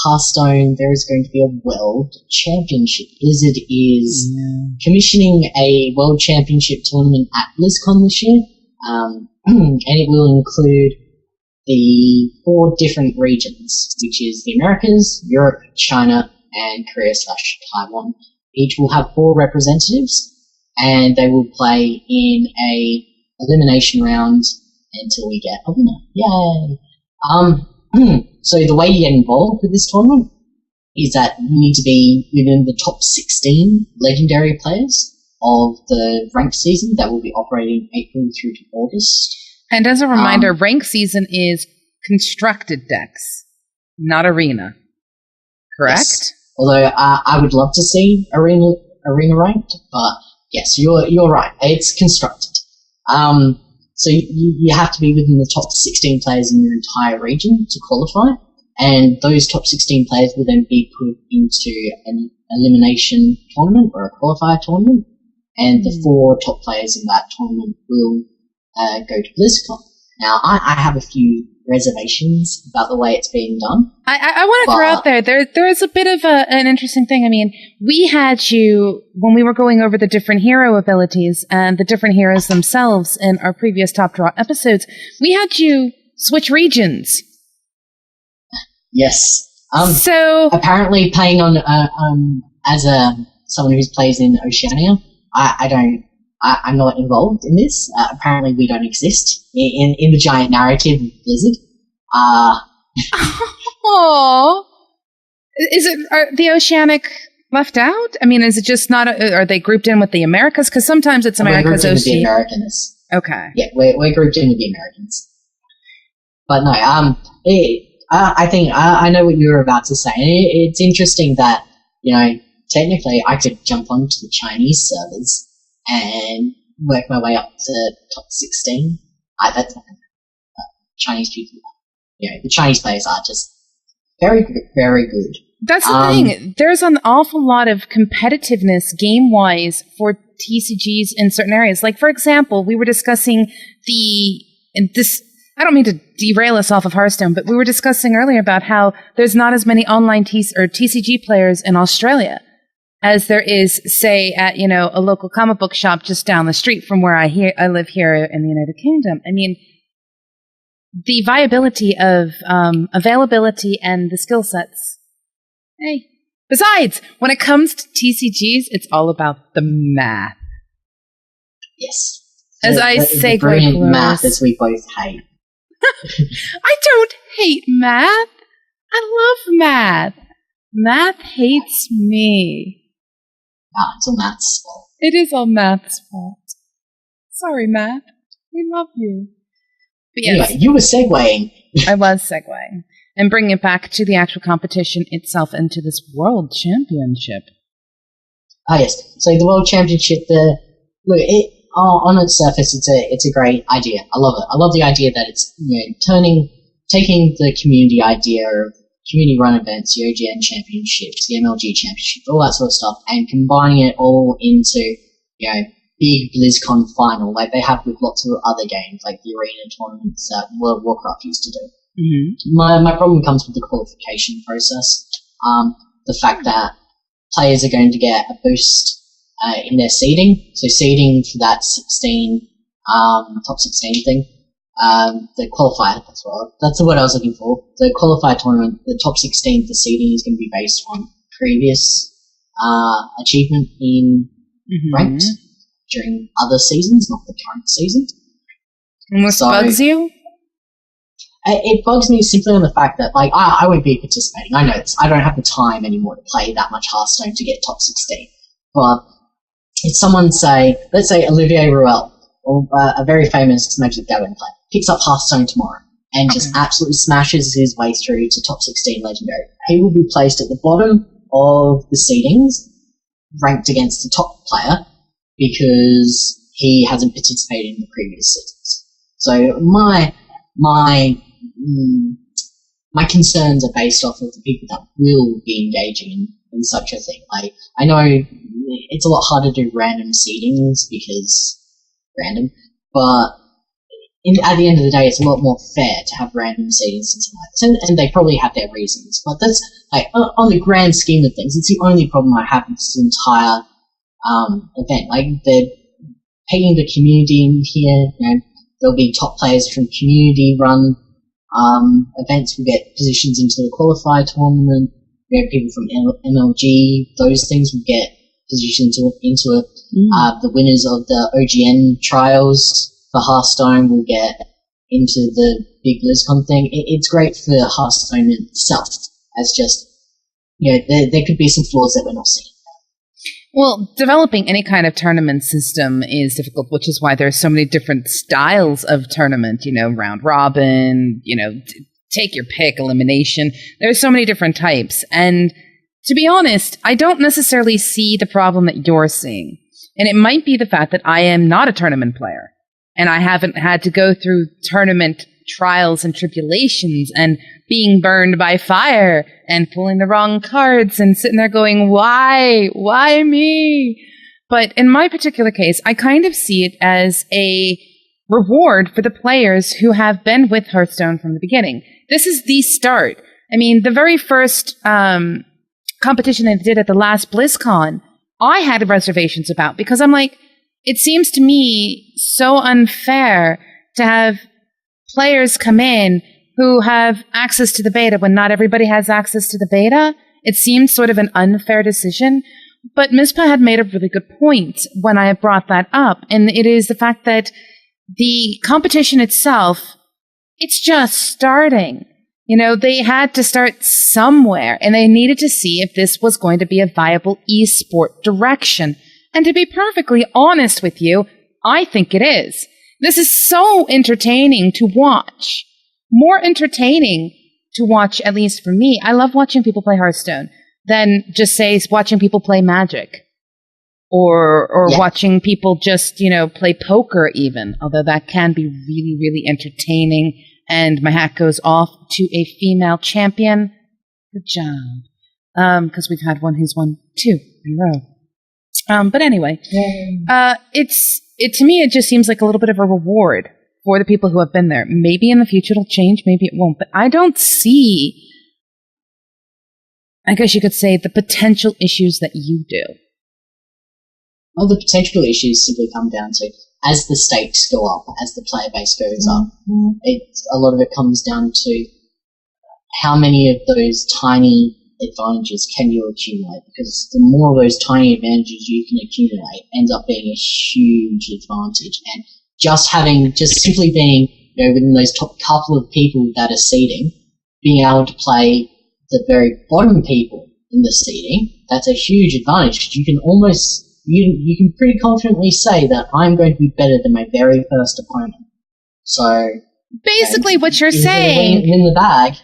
HearthStone, there is going to be a World Championship. Blizzard is commissioning a World Championship tournament at BlizzCon this year, and it will include the 4 different regions, which is the Americas, Europe, China, and Korea/Taiwan. Each will have 4 representatives, and they will play in a elimination round until we get a winner. Yay! So the way you get involved with this tournament is that you need to be within the top 16 legendary players of the ranked season that will be operating April through to August. And as a reminder, rank season is constructed decks, not arena. Correct? Yes. Although I would love to see arena ranked, but yes, you're right. It's constructed. So you have to be within the top 16 players in your entire region to qualify, and those top 16 players will then be put into an elimination tournament or a qualifier tournament, and the 4 top players in that tournament will go to BlizzCon. Now, I have a few reservations about the way it's being done. I want to throw out there is a bit of an interesting thing. I mean, we had you, when we were going over the different hero abilities and the different heroes themselves in our previous Top Draw episodes, we had you switch regions. Yes. So apparently playing on as someone who plays in Oceania, I'm not involved in this. Apparently we don't exist in the giant narrative of Blizzard. Aww. Are the Oceanic left out? I mean, is it just not, are they grouped in with the Americas? Because sometimes it's Americas, Oceania. We're grouped in with the Americans. Okay. Yeah, we're grouped in with the Americans. But no, I think I know what you were about to say. It's interesting that, technically I could jump onto the Chinese servers and work my way up to top 16. That's not Chinese people. The Chinese players are just very, very good. That's the thing. There's an awful lot of competitiveness game-wise for TCGs in certain areas. Like, for example, we were discussing I don't mean to derail us off of Hearthstone, but we were discussing earlier about how there's not as many online TCG players in Australia as there is, say, at, a local comic book shop just down the street from where I live here in the United Kingdom. I mean, the viability of availability and the skill sets. Hey. Besides, when it comes to TCGs, it's all about the math. Yes. As I the brilliant segue math as we both hate. I don't hate math. I love math. Math hates me. It's all math's fault. It is all math's fault. Sorry, math. We love you. But yes, Anyway, you were segueing. I was segueing. And bringing it back to the actual competition itself and to this world championship. Ah, yes. So the World Championship, on its surface, it's a great idea. I love it. I love the idea that it's taking the community idea of community-run events, the OGN championships, the MLG championships, all that sort of stuff, and combining it all into big BlizzCon final, like they have with lots of other games, like the arena tournaments that World of Warcraft used to do. Mm-hmm. My problem comes with the qualification process. The fact that players are going to get a boost in their seeding. So seeding for that 16, top 16 thing. The qualifier, that's the word I was looking for. The qualifier tournament, the top 16 for seeding is going to be based on previous achievement in ranked during other seasons, not the current season. And what bugs you? It bugs me simply on the fact that, I won't be participating. I know this. I don't have the time anymore to play that much Hearthstone to get top 16. But if someone let's say Olivier Ruel, or a very famous Magic the Gathering player, picks up Hearthstone tomorrow and just absolutely smashes his way through to top 16 Legendary, he will be placed at the bottom of the seedings, ranked against the top player, because he hasn't participated in the previous seasons. So my concerns are based off of the people that will be engaging in such a thing. I know it's a lot harder to do random seedings because random, but at the end of the day, it's a lot more fair to have random seedings and something like this, and they probably have their reasons. But that's on the grand scheme of things, it's the only problem I have with this entire event. They're taking the community in here. There'll be top players from community-run events will get positions into the qualifier tournament. People from MLG, those things will get positions into it. The winners of the OGN trials for Hearthstone will get into the big BlizzCon thing. It's great for Hearthstone itself, as just, there could be some flaws that we're not seeing. Well, developing any kind of tournament system is difficult, which is why there are so many different styles of tournament, round robin, take your pick, elimination. There's so many different types. And to be honest, I don't necessarily see the problem that you're seeing. And it might be the fact that I am not a tournament player and I haven't had to go through tournament trials and tribulations and being burned by fire and pulling the wrong cards and sitting there going, why me? But in my particular case, I kind of see it as a reward for the players who have been with Hearthstone from the beginning. This is the start. I mean, the very first competition they did at the last BlizzCon, I had reservations about, because I'm like, it seems to me so unfair to have players come in who have access to the beta when not everybody has access to the beta. It seems sort of an unfair decision. But Mizpah had made a really good point when I brought that up, and it is the fact that the competition itself, it's just starting. They had to start somewhere, and they needed to see if this was going to be a viable esport direction. And to be perfectly honest with you, I think it is. This is so entertaining to watch. More entertaining to watch, at least for me. I love watching people play Hearthstone than just, say, watching people play Magic. Or watching people just, play poker even. Although that can be really, really entertaining. And my hat goes off to a female champion. Good job. Because we've had one who's won 2 in a row. But anyway, to me, it just seems like a little bit of a reward for the people who have been there. Maybe in the future it'll change, maybe it won't. But I don't see, I guess you could say, the potential issues that you do. Well, the potential issues simply come down to, as the stakes go up, as the player base goes up, a lot of it comes down to how many of those tiny advantages can you accumulate, because the more of those tiny advantages you can accumulate ends up being a huge advantage. And just simply being, within those top couple of people that are seeding, being able to play the very bottom people in the seeding, that's a huge advantage, because you can almost, you can pretty confidently say that I'm going to be better than my very first opponent. So basically what you're saying in the bag.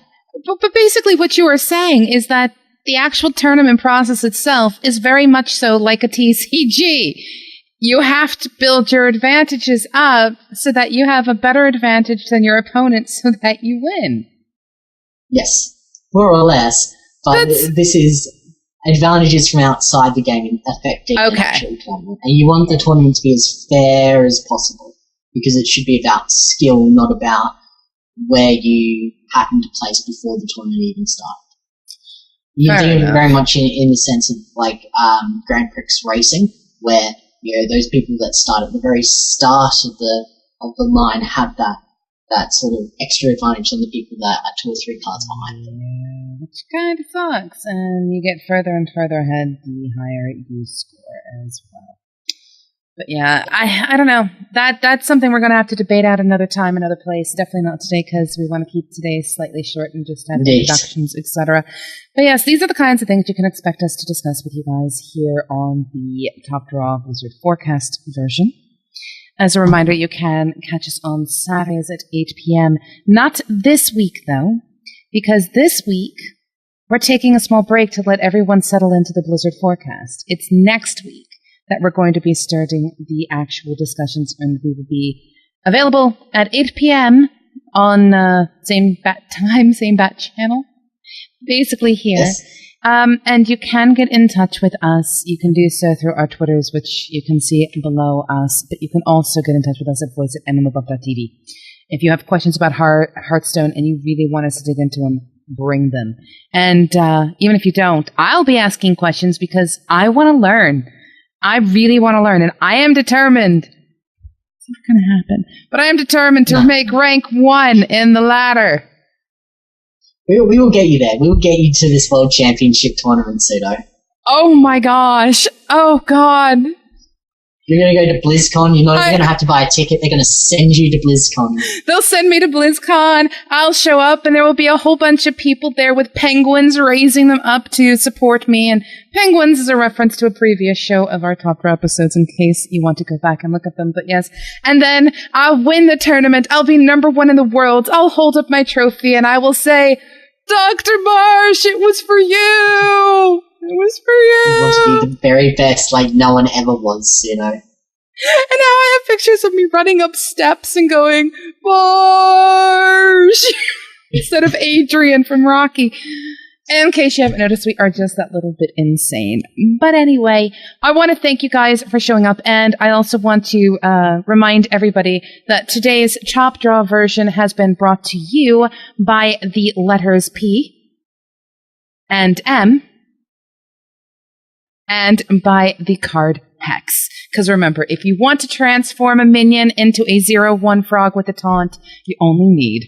But basically what you are saying is that the actual tournament process itself is very much so like a TCG. You have to build your advantages up so that you have a better advantage than your opponent so that you win. Yes, more or less. But this is advantages from outside the game affecting the actual tournament. And you want the tournament to be as fair as possible, because it should be about skill, not about where you happen to place before the tournament even started. You do it very much in the sense of like Grand Prix racing, where those people that start at the very start of the line have that sort of extra advantage than the people that are 2 or 3 cards behind them. Yeah, which kind of sucks. And you get further and further ahead the higher you score as well. But yeah, I don't know. That's something we're going to have to debate out another time, another place. Definitely not today, because we want to keep today slightly short and just have introductions, etc. But yes, these are the kinds of things you can expect us to discuss with you guys here on the Top Draw Blizzard Forecast version. As a reminder, you can catch us on Saturdays at 8 p.m. Not this week, though, because this week we're taking a small break to let everyone settle into the Blizzard Forecast. It's next week that we're going to be starting the actual discussions, and we will be available at 8 p.m. on same bat time, same bat channel, basically here. Yes. And you can get in touch with us. You can do so through our Twitters, which you can see below us, but you can also get in touch with us at voice at MMOBuff.TV. If you have questions about HearthStone and you really want us to dig into them, bring them. And even if you don't, I'll be asking questions because I want to learn. I really want to learn, and I am determined. It's not going to happen, but I am determined to make rank 1 in the ladder. We will get you there. We will get you to this World Championship tournament, Pseudo. Oh my gosh. Oh God. You're going to go to BlizzCon. You're not even going to have to buy a ticket. They're going to send you to BlizzCon. They'll send me to BlizzCon. I'll show up, and there will be a whole bunch of people there with penguins raising them up to support me. And penguins is a reference to a previous show of our Top Draw episodes, in case you want to go back and look at them. But yes. And then I'll win the tournament. I'll be number 1 in the world. I'll hold up my trophy, and I will say, Dr. Marsh, it was for you! It was for you! You want to be the very best, like no one ever was, And now I have pictures of me running up steps and going, Marsh! Instead of Adrian from Rocky. And in case you haven't noticed, we are just that little bit insane. But anyway, I want to thank you guys for showing up, and I also want to remind everybody that today's Chop Draw version has been brought to you by the letters P and M, and by the card Hex. Because remember, if you want to transform a minion into a 0/1 frog with a taunt, you only need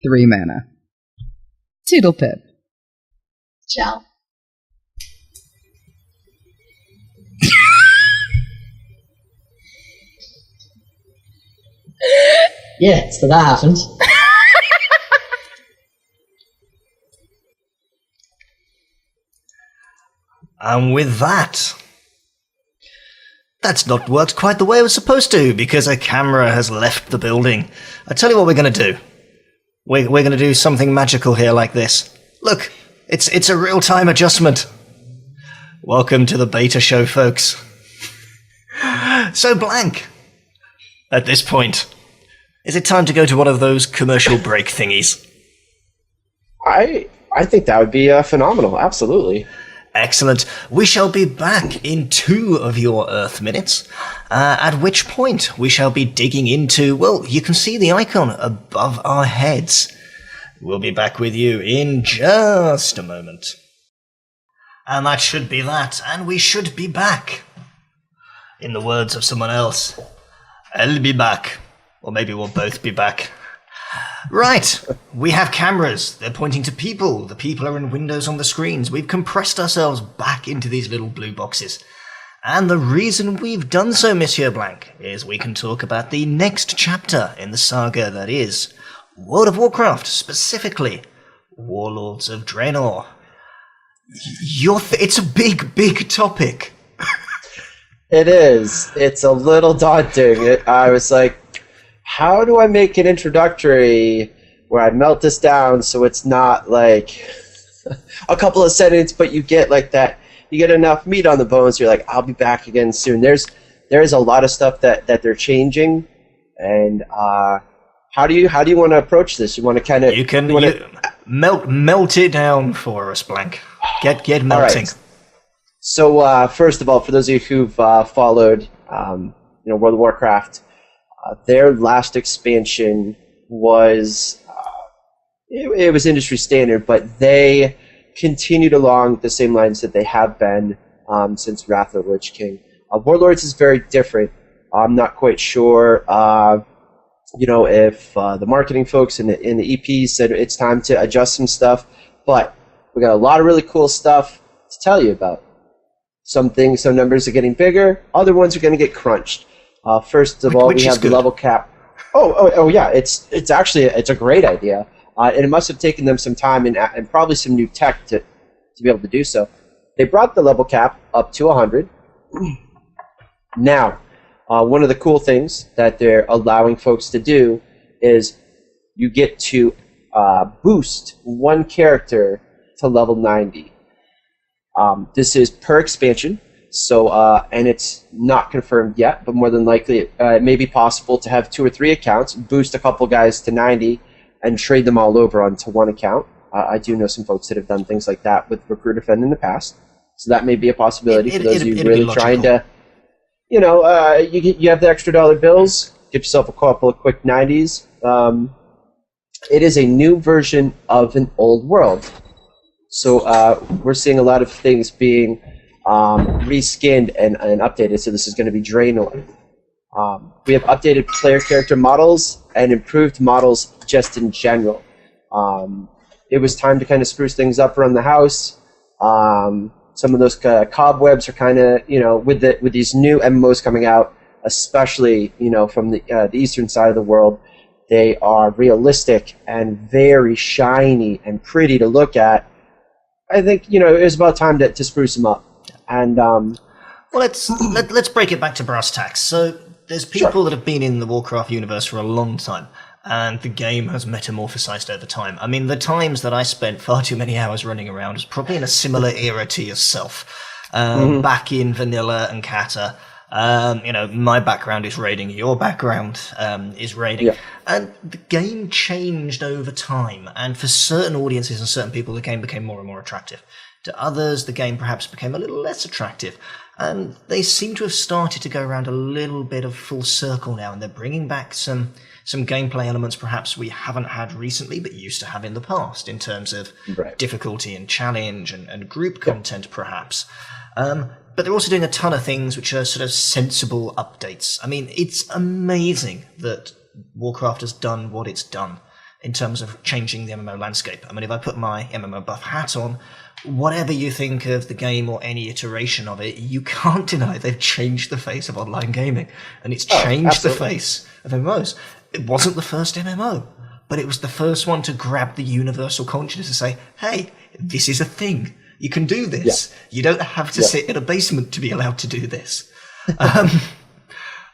3 mana. Toodle pip. Ciao. Yeah, so that happened. And with that, that's not worked quite the way it was supposed to, because a camera has left the building. I tell you what we're going to do. We're going to do something magical here like this. Look, it's a real-time adjustment. Welcome to the beta show, folks. So, Blank, at this point, is it time to go to one of those commercial break thingies? I think that would be phenomenal, absolutely. Excellent. We shall be back in 2 of your Earth minutes, at which point we shall be digging into, well, you can see the icon above our heads. We'll be back with you in just a moment. And that should be that, and we should be back. In the words of someone else, I'll be back. Or maybe we'll both be back. Right, we have cameras. They're pointing to people. The people are in windows on the screens. We've compressed ourselves back into these little blue boxes. And the reason we've done so, Monsieur Blank, is we can talk about the next chapter in the saga that is World of Warcraft, specifically Warlords of Draenor. It's a big, big topic. It is. It's a little daunting. I was like, how do I make an introductory where I melt this down so it's not like a couple of sentences, but you get like that. You get enough meat on the bones. You're like, I'll be back again soon. There's a lot of stuff that they're changing, and how do you want to approach this? You want to kind of melt it down for us, Blank. Get melting. Right. So first of all, for those of you who've followed, World of Warcraft, their last expansion was it was industry standard, but they continued along the same lines that they have been since Wrath of the Lich King. Warlords is very different. I'm not quite sure, if the marketing folks and the EP said it's time to adjust some stuff, but we got a lot of really cool stuff to tell you about. Some numbers are getting bigger, other ones are going to get crunched. First of all, we have the level cap. Oh yeah, it's a great idea. And it must have taken them some time and probably some new tech to be able to do so. They brought the level cap up to 100. Now, one of the cool things that they're allowing folks to do is you get to boost one character to level 90. This is per expansion, so and it's not confirmed yet, but more than likely it may be possible to have 2 or 3 accounts, boost a couple guys to 90, and trade them all over onto one account. I do know some folks that have done things like that with Recruit Defend in the past, so that may be a possibility for those of you really trying to, you have the extra dollar bills, get yourself a couple of quick 90s. It is a new version of an old world, so we're seeing a lot of things being reskinned and updated. So this is going to be Draenor. We have updated player character models and improved models just in general. It was time to kind of spruce things up around the house. Some of those cobwebs are kind of, with these new MMOs coming out, especially, from the eastern side of the world, they are realistic and very shiny and pretty to look at. I think, it was about time to spruce them up. And well, let's break it back to brass tacks. So there's people that have been in the Warcraft universe for a long time, and the game has metamorphosized over time. I mean, the times that I spent far too many hours running around was probably in a similar era to yourself. Back in Vanilla and Kata, my background is raiding, your background is raiding. Yeah. And the game changed over time, and for certain audiences and certain people, the game became more and more attractive. To others, the game perhaps became a little less attractive. And they seem to have started to go around a little bit of full circle now, and they're bringing back some gameplay elements perhaps we haven't had recently, but used to have in the past, in terms of difficulty and challenge and group content, perhaps. But they're also doing a ton of things which are sort of sensible updates. I mean, it's amazing that Warcraft has done what it's done in terms of changing the MMO landscape. I mean, if I put my MMO buff hat on, whatever you think of the game or any iteration of it, you can't deny they've changed the face of online gaming. And it's changed the face of MMOs. It wasn't the first MMO, but it was the first one to grab the universal consciousness and say, hey, this is a thing. You can do this. Yeah. You don't have to sit in a basement to be allowed to do this.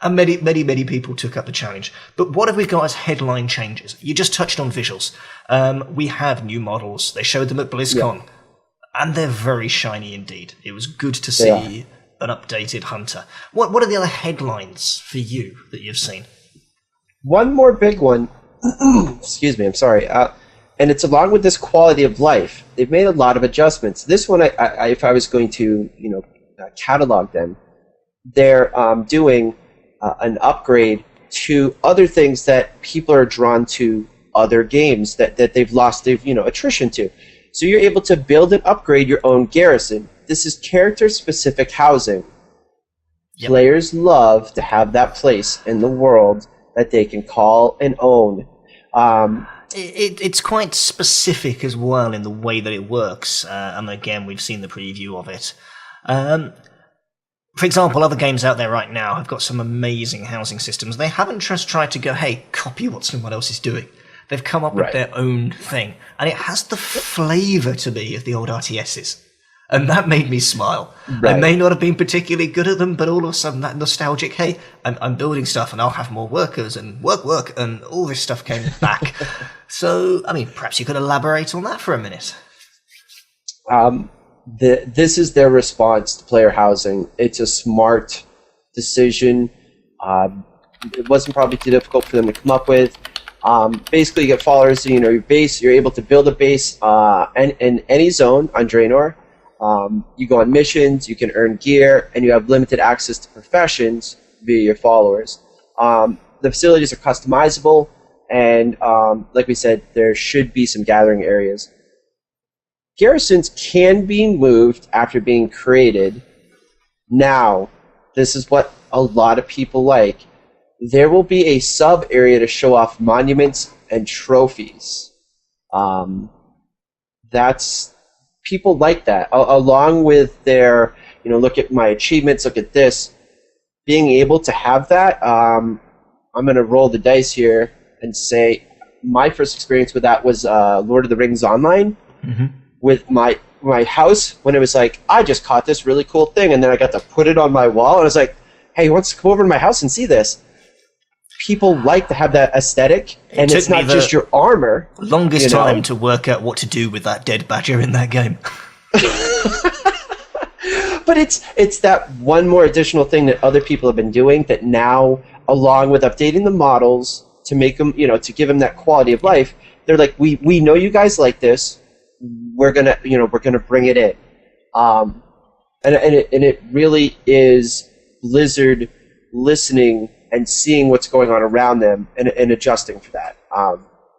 And many, many, many people took up the challenge. But what have we got as headline changes? You just touched on visuals. We have new models. They showed them at BlizzCon. Yeah. And they're very shiny indeed. It was good to see an updated Hunter. What are the other headlines for you that you've seen? One more big one. Excuse me, I'm sorry. And it's along with this quality of life. They've made a lot of adjustments. This one, if I was going to, catalog them, they're doing an upgrade to other things that people are drawn to, other games that they've lost, attrition to. So you're able to build and upgrade your own garrison. This is character-specific housing. Yep. Players love to have that place in the world that they can call and own. It's quite specific as well in the way that it works. And again, we've seen the preview of it. For example, other games out there right now have got some amazing housing systems. They haven't just tried to go, hey, copy what someone else is doing. They've come up with their own thing. And it has the flavour to me of the old RTSs. And that made me smile. I may not have been particularly good at them, but all of a sudden that nostalgic, hey, I'm building stuff and I'll have more workers and work, and all this stuff came back. So, I mean, perhaps you could elaborate on that for a minute. This is their response to player housing. It's a smart decision. It wasn't probably too difficult for them to come up with. Basically, you get followers, your base. You're able to build a base in any zone on Draenor. You go on missions, you can earn gear, and you have limited access to professions via your followers. The facilities are customizable, and like we said, there should be some gathering areas. Garrisons can be moved after being created. Now, this is what a lot of people like. There will be a sub-area to show off monuments and trophies. People like that, along with their, look at my achievements, look at this. Being able to have that, I'm going to roll the dice here and say my first experience with that was Lord of the Rings Online. Mm-hmm. With my house, when it was like, I just caught this really cool thing, and then I got to put it on my wall, and I was like, hey, who wants to come over to my house and see this? People like to have that aesthetic, and it's not just your armor. Longest time to work out what to do with that dead badger in that game. But it's that one more additional thing that other people have been doing that now, along with updating the models to make them, to give them that quality of life, they're like, we know you guys like this. We're gonna bring it in, and it really is Blizzard listening and seeing what's going on around them and adjusting for that.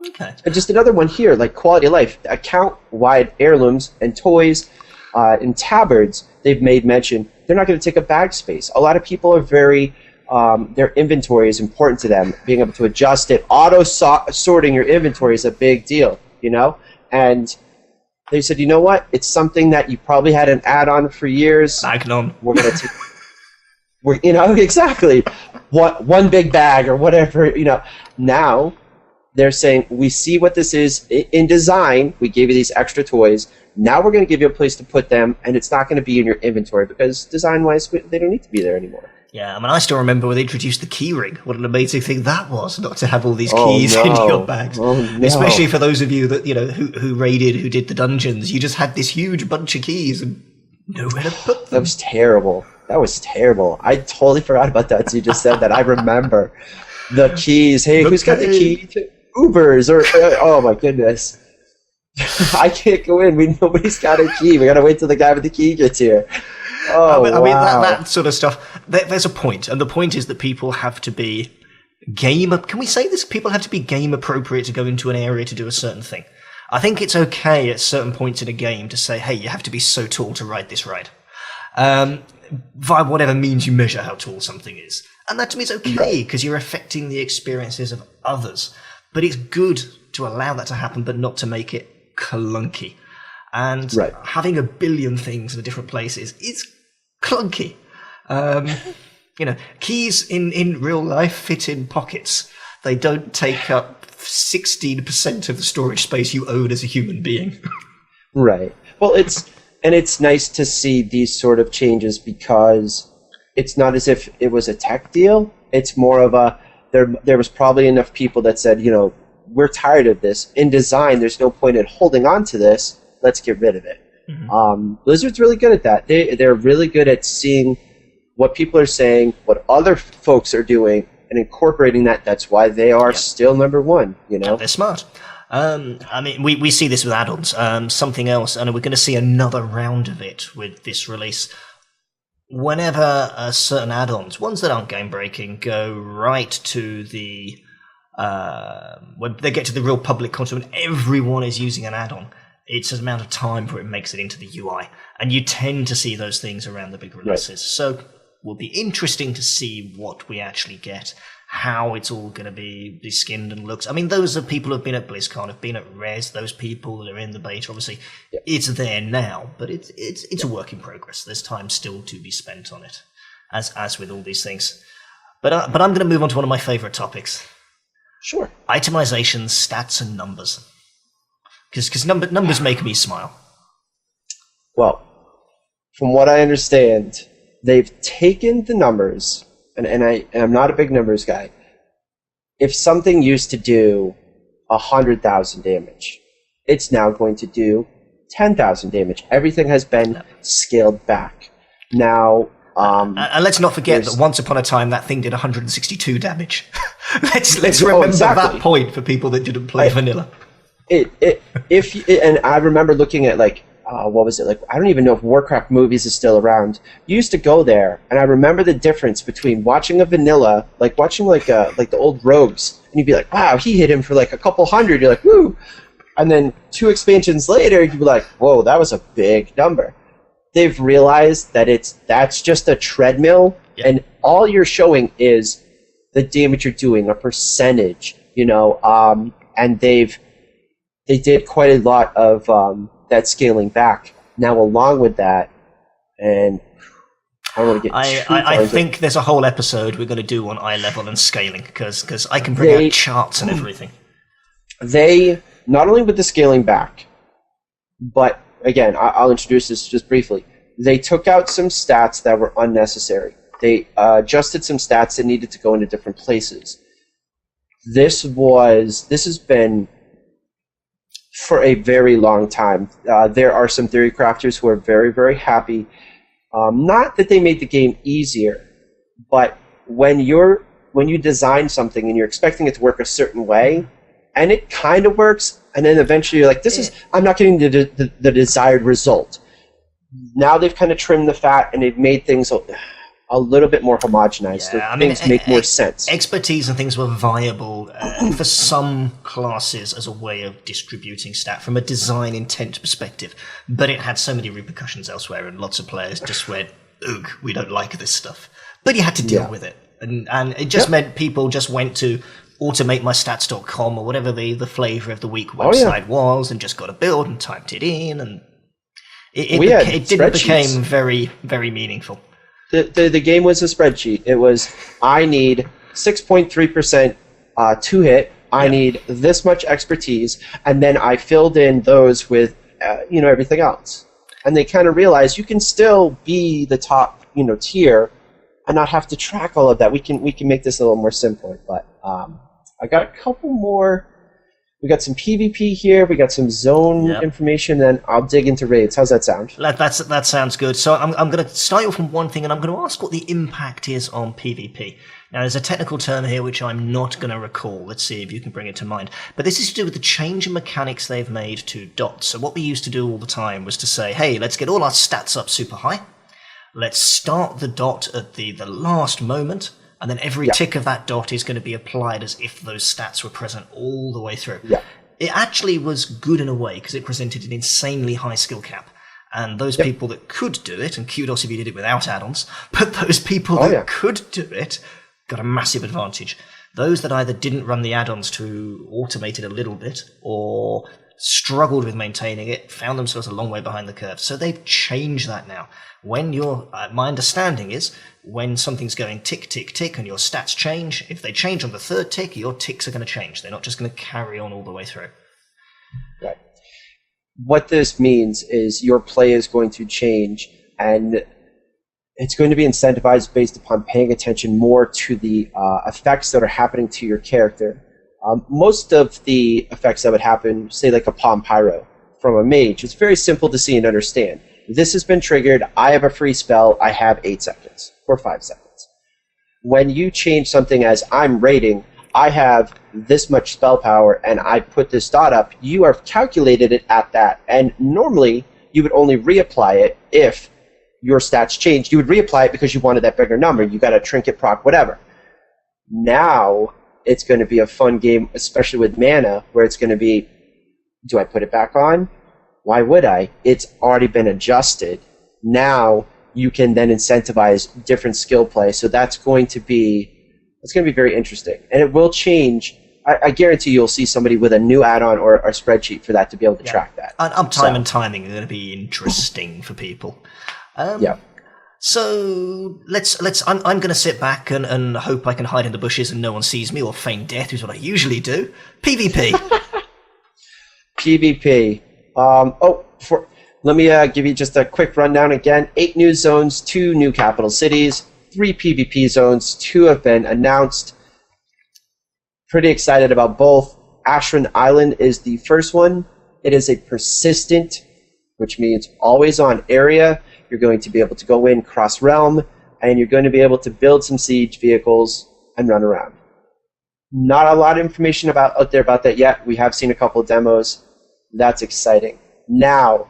Okay. And just another one here, like quality of life, account-wide heirlooms and toys and tabards. They've made mention they're not going to take up bag space. A lot of people are very their inventory is important to them. Being able to adjust it, sorting your inventory is a big deal, and they said, you know what? It's something that you probably had an add-on for years. Magnum. We're gonna exactly. One big bag or whatever. Now they're saying we see what this is in design. We gave you these extra toys. Now we're going to give you a place to put them, and it's not going to be in your inventory because design-wise, they don't need to be there anymore. Yeah, I still remember when they introduced the key ring. What an amazing thing that was, not to have all these keys in your bags. Oh, no. Especially for those of you that, who raided, who did the dungeons. You just had this huge bunch of keys and nowhere to put them. That was terrible. I totally forgot about that. So you just said that. I remember the keys. Hey, who's got the key to Ubers? Or oh my goodness. I can't go in. Nobody's got a key. We got to wait till the guy with the key gets here. Oh, I mean that sort of stuff. There's a point, and the point is that people have to be game. Can we say this? People have to be game appropriate to go into an area to do a certain thing. I think it's okay at certain points in a game to say, "Hey, you have to be so tall to ride this ride," via whatever means you measure how tall something is, and that to me is okay because you're affecting the experiences of others. But it's good to allow that to happen, but not to make it clunky. And having a billion things in different places is clunky. Keys in real life fit in pockets. They don't take up 16% of the storage space you own as a human being. Right. Well, it's nice to see these sort of changes because it's not as if it was a tech deal. It's more of there was probably enough people that said, we're tired of this. In design, there's no point in holding on to this. Let's get rid of it. Mm-hmm. Blizzard's really good at that. They're really good at seeing what people are saying, what other folks are doing, and incorporating that. That's why they are still number one. Yeah, they're smart. We see this with add-ons. Something else, and we're going to see another round of it with this release. Whenever certain add-ons, ones that aren't game-breaking, go right to the when they get to the real public content, when everyone is using an add-on, it's an amount of time before it makes it into the UI. And you tend to see those things around the big releases. Right. So it will be interesting to see what we actually get, how it's all going to be skinned and looks. I mean, those are people who have been at BlizzCon, have been at Res, those people that are in the beta, obviously, it's there now, but it's a work in progress. There's time still to be spent on it. as with all these things. But I'm going to move on to one of my favorite topics. Sure. Itemization, stats, and numbers. Because numbers make me smile. Well, from what I understand, they've taken the numbers, and I'm not a big numbers guy. If something used to do 100,000 damage, it's now going to do 10,000 damage. Everything has been scaled back. Now, and let's not forget that once upon a time that thing did 162 damage. let's remember that point for people that didn't play vanilla. And I remember looking at what was it like? I don't even know if Warcraft movies is still around. You used to go there, and I remember the difference between watching a vanilla, like watching like the old rogues, and you'd be like, wow, he hit him for like a couple hundred. You're like, woo! And then 2 expansions later, you'd be like, whoa, that was a big number. They've realized that that's just a treadmill, and all you're showing is the damage you're doing, a percentage, and they did quite a lot of that scaling back. Now, along with that, and I don't want to get I think there's a whole episode we're going to do on eye level and scaling, because I can bring out charts and everything. They, not only with the scaling back, but again, I'll introduce this just briefly. They took out some stats that were unnecessary. They adjusted some stats that needed to go into different places. This has been for a very long time. There are some theory crafters who are very, very happy. Not that they made the game easier, but when you design something and you're expecting it to work a certain way, and it kind of works, and then eventually you're like, I'm not getting the desired result. Now they've kind of trimmed the fat, and they've made things a little bit more homogenized, so things make more sense. Expertise and things were viable for some classes as a way of distributing stat from a design intent perspective, but it had so many repercussions elsewhere, and lots of players just went, ugh, we don't like this stuff. But you had to deal with it, and it just meant people just went to automatemystats.com or whatever the flavor of the week website was, and just got a build and typed it in, and it didn't become very, very meaningful. The game was a spreadsheet. It was, I need 6.3% to hit. I need this much expertise, and then I filled in those with everything else. And they kind of realized you can still be the top tier and not have to track all of that. We can make this a little more simple. But I got a couple more. We got some PvP here. We got some zone information. Then I'll dig into raids. How's that sound? That sounds good. So I'm going to start off from one thing, and I'm going to ask what the impact is on PvP. Now, there's a technical term here which I'm not going to recall. Let's see if you can bring it to mind. But this is to do with the change in mechanics they've made to dots. So what we used to do all the time was to say, hey, let's get all our stats up super high. Let's start the dot at the last moment. And then every tick of that dot is going to be applied as if those stats were present all the way through. Yeah. It actually was good in a way because it presented an insanely high skill cap. And those people that could do it, and kudos if you did it without add-ons, but those people that could do it got a massive advantage. Those that either didn't run the add-ons to automate it a little bit or struggled with maintaining it found themselves a long way behind the curve. So they've changed that now. When my understanding is when something's going tick, tick, tick and your stats change, if they change on the third tick, your ticks are going to change. They're not just going to carry on all the way through. Right. What this means is your play is going to change, and it's going to be incentivized based upon paying attention more to the effects that are happening to your character. Most of the effects that would happen, say like a Palm Pyro from a mage, it's very simple to see and understand. This has been triggered. I have a free spell. I have 8 seconds or 5 seconds. When you change something as I'm raiding, I have this much spell power and I put this dot up, you have calculated it at that. And normally you would only reapply it if your stats changed. You would reapply it because you wanted that bigger number. You got a trinket proc, whatever. Now it's going to be a fun game, especially with mana, where it's going to be, do I put it back on? Why would I? It's already been adjusted. Now you can then incentivize different skill play. So that's going to be very interesting. And it will change. I guarantee you'll see somebody with a new add-on or a spreadsheet for that to be able to track that. Uptime and timing are going to be interesting for people. So I'm going to sit back and hope I can hide in the bushes and no one sees me, or feign death is what I usually do. PvP. PvP. Let me give you just a quick rundown again. 8 new zones, 2 new capital cities, 3 PvP zones, 2 have been announced. Pretty excited about both. Ashran Island is the first one. It is a persistent, which means always on area. You're going to be able to go in cross-realm, and you're going to be able to build some siege vehicles and run around. Not a lot of information out there about that yet. We have seen a couple of demos. That's exciting. Now,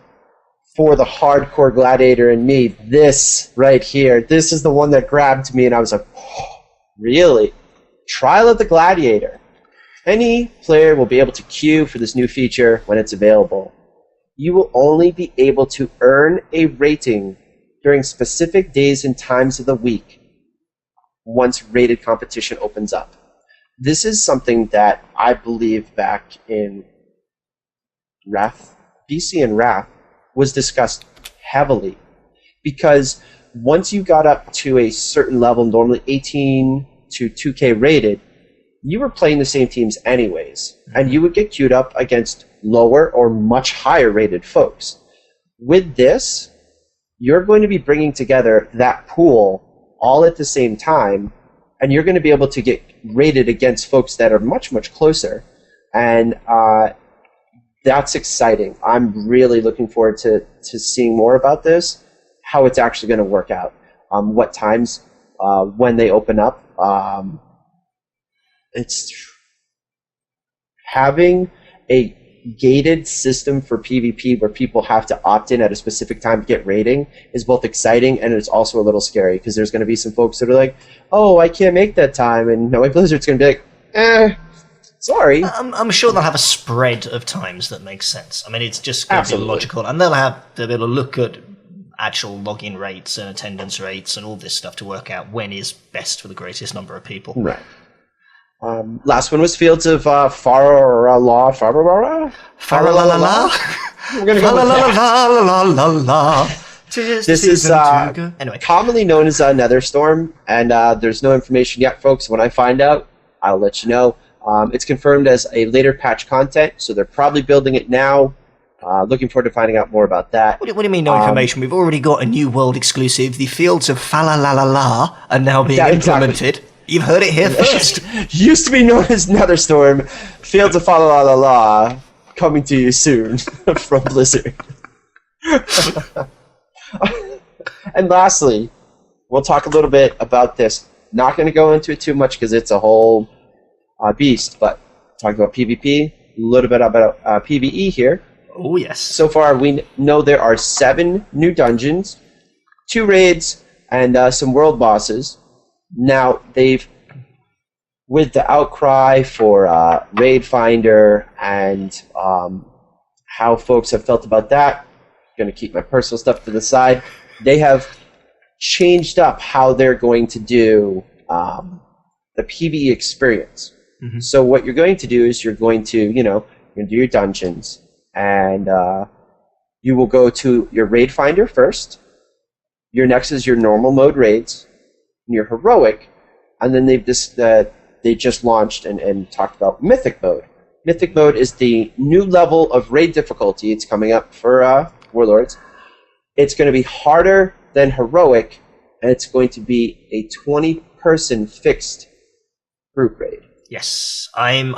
for the hardcore gladiator in me, this right here, this is the one that grabbed me, and I was like, oh, really? Trial of the Gladiator. Any player will be able to queue for this new feature when it's available. You will only be able to earn a rating during specific days and times of the week once rated competition opens up. This is something that I believe back in Wrath, BC and Wrath, was discussed heavily, because once you got up to a certain level, normally 18 to 2K rated, you were playing the same teams anyways, and you would get queued up against lower or much higher rated folks. With this, you're going to be bringing together that pool all at the same time, and you're going to be able to get rated against folks that are much, much closer, and that's exciting. I'm really looking forward to seeing more about this, how it's actually going to work out, what times, when they open up. It's having a gated system for PvP where people have to opt in at a specific time to get rating is both exciting, and it's also a little scary, because there's going to be some folks that are like, oh, I can't make that time, and knowing Blizzard's going to be like, sorry. I'm sure they'll have a spread of times that makes sense. I mean, it's just going to be logical, and they'll be able to look at actual login rates and attendance rates and all this stuff to work out when is best for the greatest number of people. Right. Last one was Fields of Farala. We're going to go with that. This is anyway, commonly known as Netherstorm, and there's no information yet, folks. When I find out, I'll let you know. It's confirmed as a later patch content, so they're probably building it now. Looking forward to finding out more about that. What do you mean no information? We've already got a new world exclusive. The Fields of Falalala are now being implemented. Exactly. You've heard it here first. Used to be known as Netherstorm. Fields of Falalala coming to you soon from Blizzard. And lastly, we'll talk a little bit about this. Not going to go into it too much because it's a whole beast, but talking about PvP, a little bit about PvE here. Oh, yes. So far, we know there are 7 new dungeons, 2 raids, and some world bosses. Now, with the outcry for Raid Finder and how folks have felt about that, I'm going to keep my personal stuff to the side, they have changed up how they're going to do the PvE experience. Mm-hmm. So what you're going to do is you're going to do your dungeons, and you will go to your Raid Finder first. Your next is your normal mode raids, and your heroic, and then they just launched and talked about Mythic mode. Mythic mode is the new level of raid difficulty. It's coming up for Warlords. It's going to be harder than heroic, and it's going to be a 20-person fixed group raid. Yes, I'm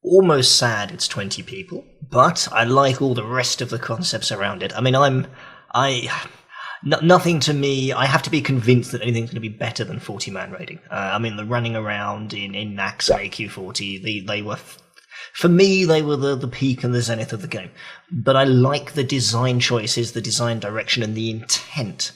almost sad it's 20 people, but I like all the rest of the concepts around it. I mean, nothing to me. I have to be convinced that anything's going to be better than 40-man raiding. I mean, the running around in Nax and AQ40, they were, for me, they were the peak and the zenith of the game. But I like the design choices, the design direction, and the intent.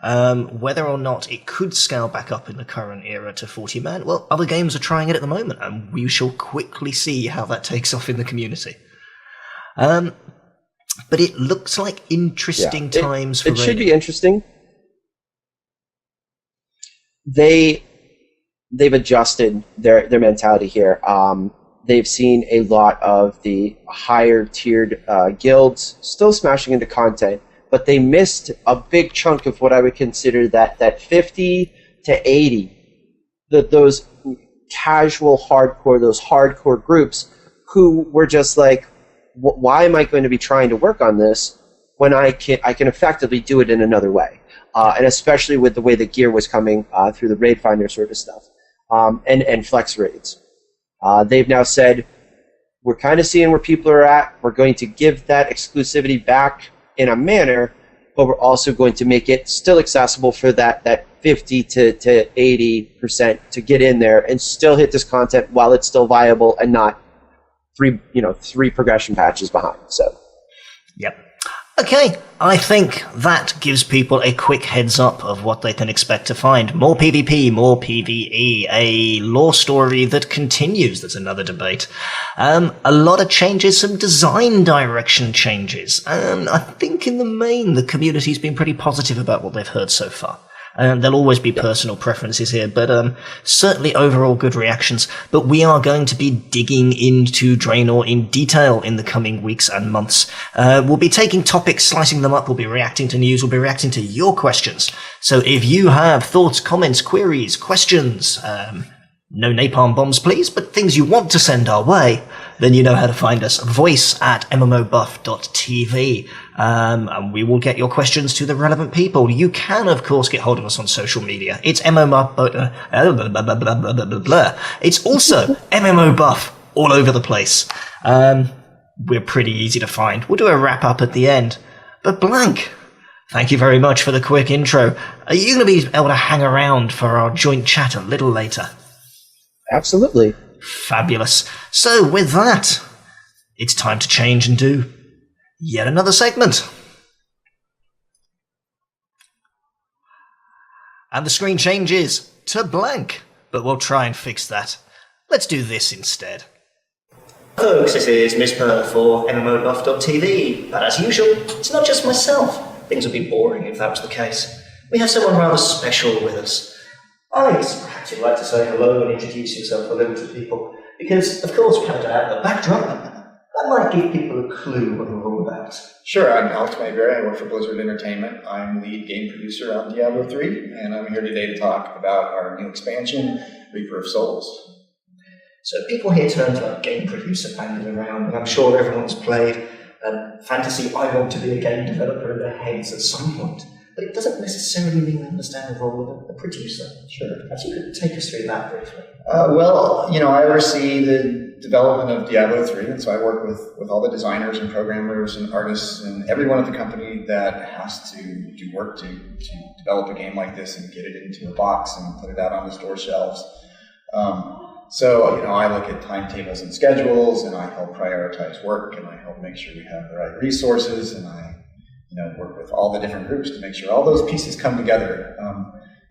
Whether or not it could scale back up in the current era to 40-man, well, other games are trying it at the moment, and we shall quickly see how that takes off in the community. But it looks like interesting times for raiding. It should be interesting. They've adjusted their mentality here. They've seen a lot of the higher tiered guilds still smashing into content, but they missed a big chunk of what I would consider that 50 to 80, those casual hardcore, those hardcore groups who were just like, why am I going to be trying to work on this when I can effectively do it in another way? And especially with the way the gear was coming through the raid finder sort of stuff, and flex raids. They've now said, we're kind of seeing where people are at. We're going to give that exclusivity back in a manner, but we're also going to make it still accessible for that 50 to 80% to get in there and still hit this content while it's still viable and not three progression patches behind. So, yep. Okay, I think that gives people a quick heads up of what they can expect to find. More PvP, more PvE, a lore story that continues. There's another debate. A lot of changes, some design direction changes. I think in the main, the community's been pretty positive about what they've heard so far. There'll always be personal preferences here, but certainly overall good reactions. But we are going to be digging into Draenor in detail in the coming weeks and months. We'll be taking topics, slicing them up, we'll be reacting to news, we'll be reacting to your questions. So if you have thoughts, comments, queries, questions, no napalm bombs please, but things you want to send our way, then you know how to find us. Voice at MMOBuff.TV. And we will get your questions to the relevant people. You can, of course, get hold of us on social media. It's It's also MMOBuff all over the place. We're pretty easy to find. We'll do a wrap-up at the end. But Blank, thank you very much for the quick intro. Are you going to be able to hang around for our joint chat a little later? absolutely. Fabulous. So with that, it's time to change and do yet another segment. And the screen changes to blank, but we'll try and fix that. Let's do this instead. Folks, this is Mizpah for MMOBuff.TV, but as usual, it's not just myself. Things would be boring if that was the case. We have someone rather special with us. Alex, perhaps you'd like to say hello and introduce yourself a little to people, because, of course, we haven't had the backdrop. That might give people a clue what we're all about. Sure, I'm Alex Mayberry. I work for Blizzard Entertainment. I'm lead game producer on Diablo 3, and I'm here today to talk about our new expansion, Reaper of Souls. So people hear terms like game producer bandied around, and I'm sure everyone's played fantasy I want to be a game developer in their heads at some point. But it doesn't necessarily mean they understand the role of a producer. Sure. Perhaps you could take us through that briefly. Well, I oversee the development of Diablo 3, and so I work with all the designers and programmers and artists and everyone at the company that has to do work to develop a game like this and get it into a box and put it out on the store shelves. So, I look at timetables and schedules, and I help prioritize work, and I help make sure we have the right resources, and I work with all the different groups to make sure all those pieces come together.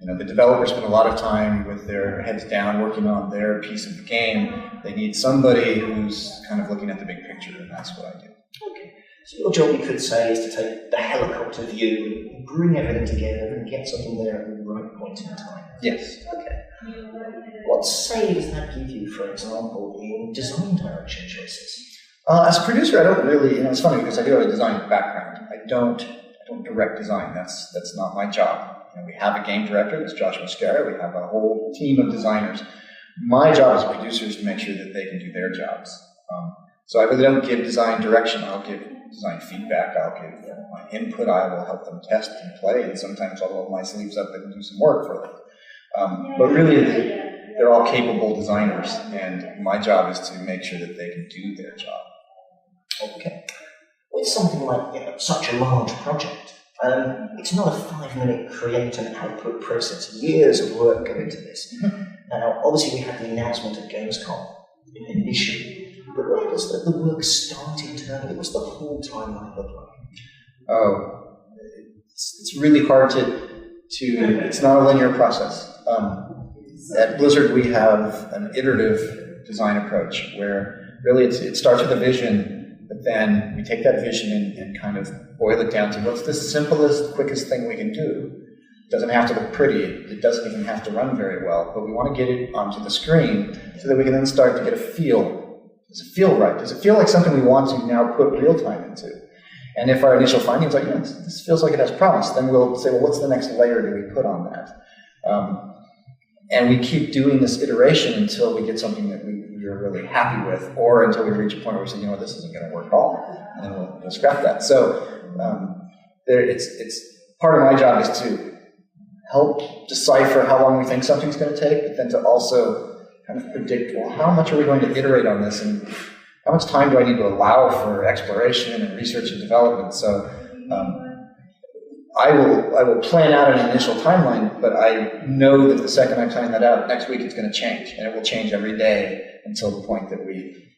The developers spend a lot of time with their heads down working on their piece of the game. They need somebody who's kind of looking at the big picture, and that's what I do. Okay. So your job, you could say, is to take the helicopter view and bring everything together and get something there at the right point in time. Yes. Okay. What say does that give you, for example, in design direction choices? As a producer, I don't really, it's funny because I do have a design background. I don't direct design. That's not my job. We have a game director, that's Joshua Scara. We have a whole team of designers. My job as a producer is to make sure that they can do their jobs. So I really don't give design direction. I'll give design feedback. I'll give my input. I will help them test and play, and sometimes I'll roll my sleeves up and do some work for them. But really, they're all capable designers, and my job is to make sure that they can do their job. Okay. With something like such a large project, it's not a 5-minute create and output process. Years of work go into this. Now, obviously, we had the announcement at Gamescom initially, but where does the work start internally? What's the whole timeline look like? Oh, it's really hard to. It's not a linear process. At Blizzard, we have an iterative design approach where really it starts with a vision. But then we take that vision and kind of boil it down to what's the simplest, quickest thing we can do. It doesn't have to look pretty. It doesn't even have to run very well. But we want to get it onto the screen so that we can then start to get a feel. Does it feel right? Does it feel like something we want to now put real time into? And if our initial findings are, this feels like it has promise, then we'll say, well, what's the next layer do we put on that? And we keep doing this iteration until we get something that we are really happy with, or until we reach a point where we say, this isn't going to work at all, and then we'll scrap that. So it's part of my job is to help decipher how long we think something's going to take, but then to also kind of predict, well, how much are we going to iterate on this, and how much time do I need to allow for exploration and research and development? So I will plan out an initial timeline, but I know that the second I plan that out, next week it's going to change, and it will change every day until the point that we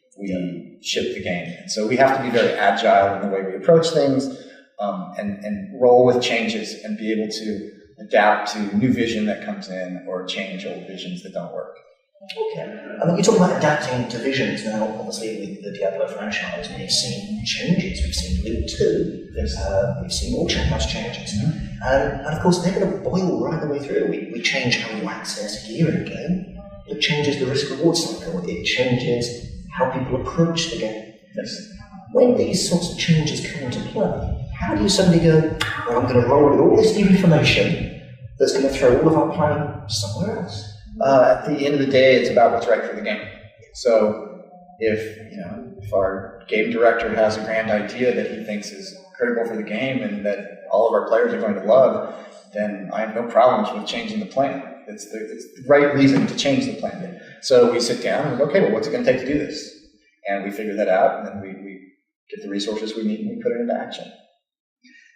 ship the game. And so we have to be very agile in the way we approach things, and roll with changes and be able to adapt to new vision that comes in or change old visions that don't work. Okay. I mean, you talk about adapting to visions now. Obviously, with the Diablo franchise, we've seen changes. We've seen Loot 2. We've seen more changes. And of course, they're going to boil right the way through. We change how you access gear in a game. It changes the risk-reward cycle. It changes how people approach the game. Yes. When these sorts of changes come into play, how do you suddenly go, well, I'm going to roll with all this new information that's going to throw all of our plan somewhere else? At the end of the day, it's about what's right for the game. So if our game director has a grand idea that he thinks is critical for the game and that all of our players are going to love, then I have no problems with changing the plan. It's the right reason to change the plan. So we sit down and go, okay, well, what's it going to take to do this? And we figure that out, and then we get the resources we need and we put it into action.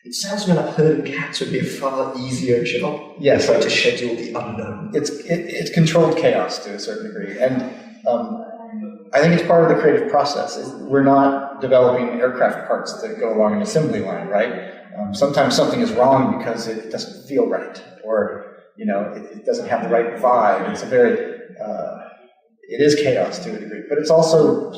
It sounds to me like herding cats would be a far easier job. Yes, trying to schedule the unknown. It's controlled chaos to a certain degree, and I think it's part of the creative process. We're not developing aircraft parts that go along an assembly line, right? Sometimes something is wrong because it doesn't feel right, or it doesn't have the right vibe. It's it is chaos to a degree, but it's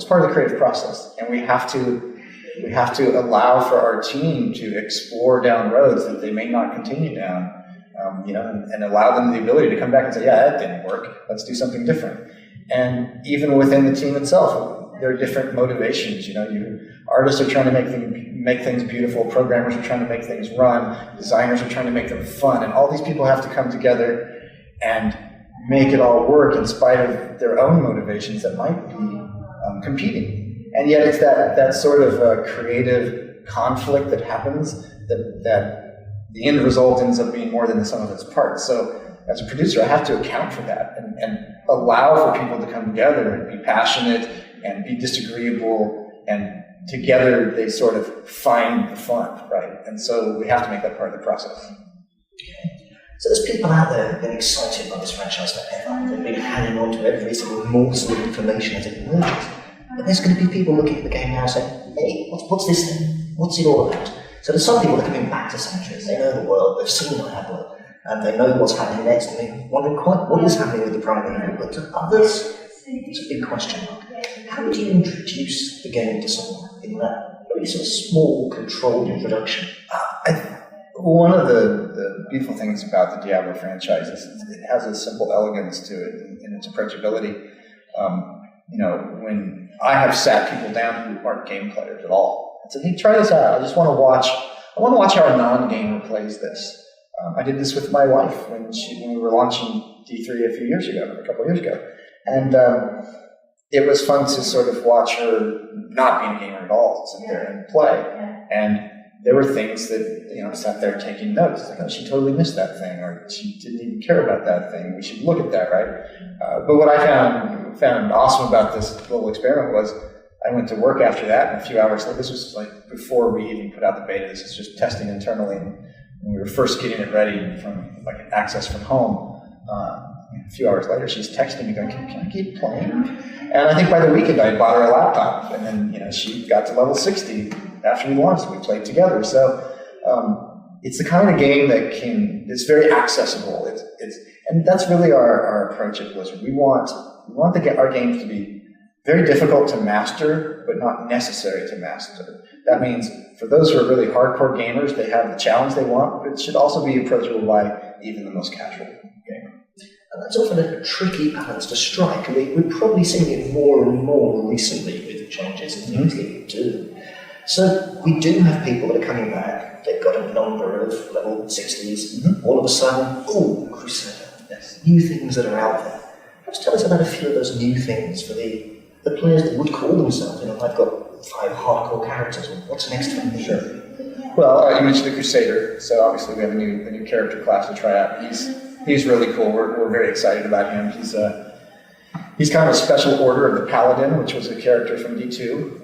part of the creative process, and we have to allow for our team to explore down roads that they may not continue down, and allow them the ability to come back and say, yeah, that didn't work. Let's do something different. And even within the team itself, there are different motivations. Artists are trying to make things beautiful. Programmers are trying to make things run. Designers are trying to make them fun. And all these people have to come together and make it all work in spite of their own motivations that might be competing. And yet it's that sort of creative conflict that happens that the end result ends up being more than the sum of its parts. So as a producer, I have to account for that and allow for people to come together and be passionate and be disagreeable, and together they sort of find the fun, right? And so we have to make that part of the process. So there's people out there who've been excited by this franchise forever. They've been hanging on to every single morsel of information as it emerges. But there's going to be people looking at the game now saying, hey, what's this thing? What's it all about? So there's some people that are coming back to Sanctuary. They know the world, they've seen Diablo, and they know what's happening next, and they're wondering quite what is happening with the primary evil. But to others, it's a big question mark. How would you introduce the game to someone in that very sort of small, controlled introduction? One of the beautiful things about the Diablo franchise is it has a simple elegance to it in its approachability. When I have sat people down who aren't game players at all and said, hey, try this out. I want to watch how a non-gamer plays this. I did this with my wife when we were launching D3 a couple of years ago. And it was fun to sort of watch her not being a gamer at all, sit there and play. And there were things that, sat there taking notes. Like, oh, she totally missed that thing, or she didn't even care about that thing. We should look at that, right? But what I found awesome about this little experiment was I went to work after that, and a few hours later, this was like before we even put out the beta, this was just testing internally, and when we were first getting it ready from like access from home, a few hours later, she's texting me going, can I keep playing? And I think by the weekend, I bought her a laptop, and then, she got to level 60 after we launched. We played together. So it's the kind of game that it's very accessible. And that's really our approach at Blizzard. We want our games to be very difficult to master, but not necessary to master. That means for those who are really hardcore gamers, they have the challenge they want, but it should also be approachable by even the most casual gamer. And that's often a tricky balance to strike. We're probably seeing it more and more recently with the changes and things that you do. So we do have people that are coming back. They've got a number of level 60s. All of a sudden, Crusader. Yes. New things that are out there. Perhaps tell us about a few of those new things for the players that would call themselves, I've got 5 hardcore characters. What's next for me? Sure. Well, you mentioned the Crusader, so obviously we have a new character class to try out. He's really cool. We're very excited about him. He's kind of a special order of the Paladin, which was a character from D2.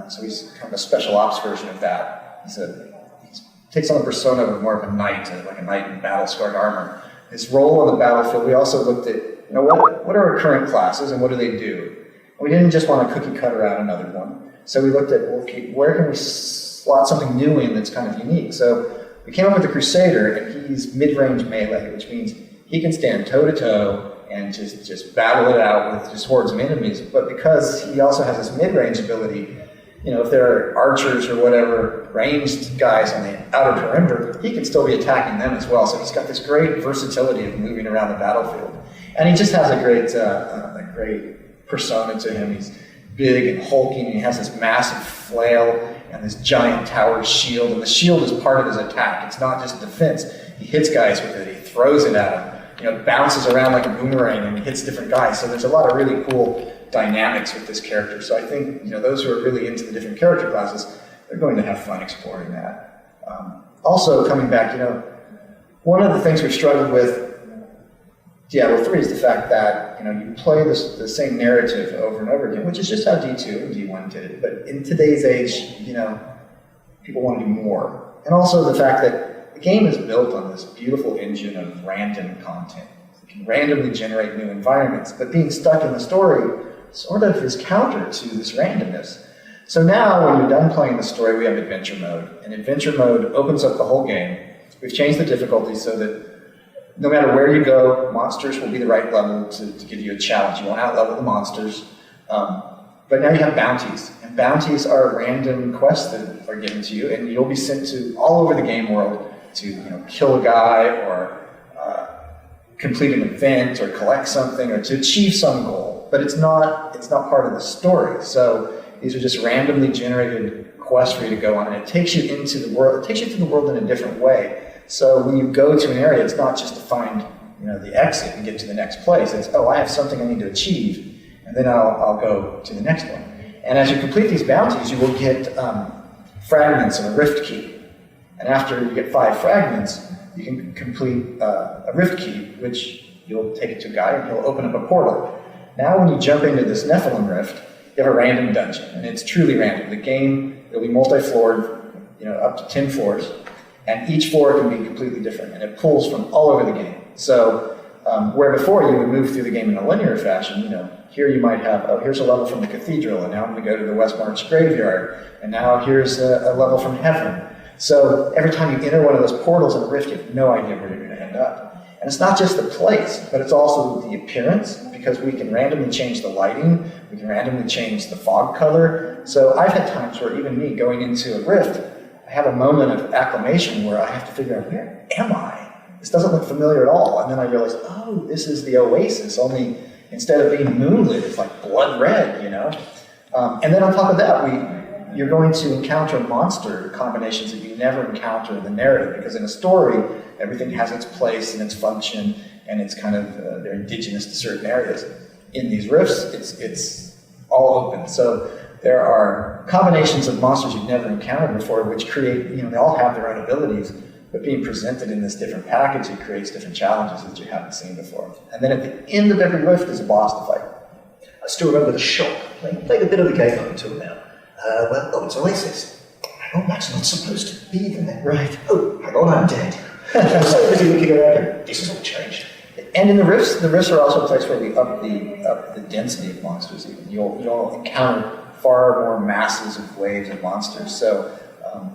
So he's kind of a special ops version of that. He takes on the persona of more of a knight, like a knight in battle-scarred armor. His role on the battlefield, we also looked at, what are our current classes and what do they do? We didn't just want to cookie cutter out another one. So we looked at, okay, where can we slot something new in that's kind of unique? So we came up with the Crusader, and he's mid-range melee, which means he can stand toe-to-toe and just battle it out with just hordes of enemies. But because he also has this mid-range ability, if there are archers or whatever, ranged guys on the outer perimeter, he can still be attacking them as well. So he's got this great versatility of moving around the battlefield. And he just has a great persona to him. He's big and hulking, and he has this massive flail and this giant tower shield. And the shield is part of his attack. It's not just defense. He hits guys with it. He throws it at them. It bounces around like a boomerang and hits different guys. So there's a lot of really cool dynamics with this character. So I think those who are really into the different character classes, they're going to have fun exploring that. Also, coming back, one of the things we've struggled with Diablo 3 is the fact that you play the same narrative over and over again, which is just how D2 and D1 did it. But in today's age, people want to do more. And also the fact that the game is built on this beautiful engine of random content. It can randomly generate new environments, but being stuck in the story sort of is counter to this randomness. So now, when you're done playing the story, we have adventure mode. And adventure mode opens up the whole game. We've changed the difficulty so that no matter where you go, monsters will be the right level to give you a challenge. You won't outlevel the monsters. But now you have bounties. And bounties are random quests that are given to you, and you'll be sent to all over the game world to kill a guy or complete an event or collect something or to achieve some goal. But it's not part of the story. So these are just randomly generated quests for you to go on, and it takes you into the world. It takes you to the world in a different way. So when you go to an area, it's not just to find the exit and get to the next place. It's, I have something I need to achieve, and then I'll go to the next one. And as you complete these bounties, you will get fragments of a rift key. And after you get 5 fragments, you can complete a rift key, which you'll take it to a guy, and he'll open up a portal. Now when you jump into this Nephilim rift, you have a random dungeon, and it's truly random. The game will be multi-floored, up to 10 floors. And each floor can be completely different, and it pulls from all over the game. So where before you would move through the game in a linear fashion, here you might have, here's a level from the cathedral, and now I'm going to go to the West March graveyard, and now here's a level from heaven. So every time you enter one of those portals in a rift, you have no idea where you're going to end up. And it's not just the place, but it's also the appearance, because we can randomly change the lighting, we can randomly change the fog color. So I've had times where even me going into a rift, I have a moment of acclamation where I have to figure out, where am I? This doesn't look familiar at all. And then I realize, this is the oasis, only instead of being moonlit, it's like blood red, And then on top of that, you're going to encounter monster combinations that you never encounter in the narrative, because in a story, everything has its place and its function, and it's kind of, they're indigenous to certain areas. In these rifts, it's all open. So there are combinations of monsters you've never encountered before, which create, they all have their own abilities, but being presented in this different package, it creates different challenges that you haven't seen before. And then at the end of every rift is a boss to fight. I still remember the shock, playing a bit of the game up until now. It's Oasis. Hang on, that's not supposed to be there. Right. Hang on, I'm dead. So busy looking around. This has all changed. And in the rifts are also a place where we up the density of monsters even. You'll encounter far more masses of waves of monsters. So,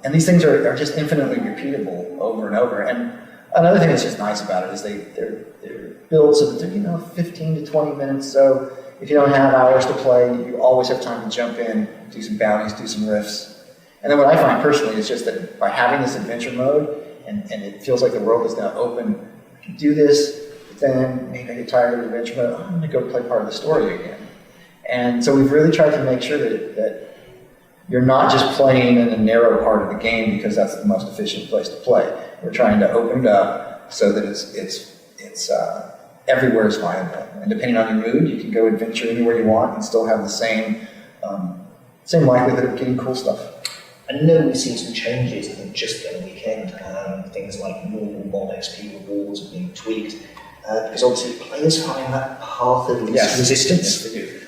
and these things are just infinitely repeatable over and over. And another thing that's just nice about it is they're built so that they're 15 to 20 minutes. So if you don't have hours to play, you always have time to jump in, do some bounties, do some rifts. And then what I find personally is just that by having this adventure mode, and it feels like the world is now open, I can do this, but then maybe I get tired of the adventure mode, I'm going to go play part of the story again. And so we've really tried to make sure that you're not just playing in a narrow part of the game because that's the most efficient place to play. We're trying to open it up so that it's everywhere is viable. And depending on your mood, you can go adventure anywhere you want and still have the same likelihood of getting cool stuff. I know we've seen some changes, I think, just the other weekend. Things like normal mod XP rewards are being tweaked. Because obviously players find that path of least resistance. Yes, they do.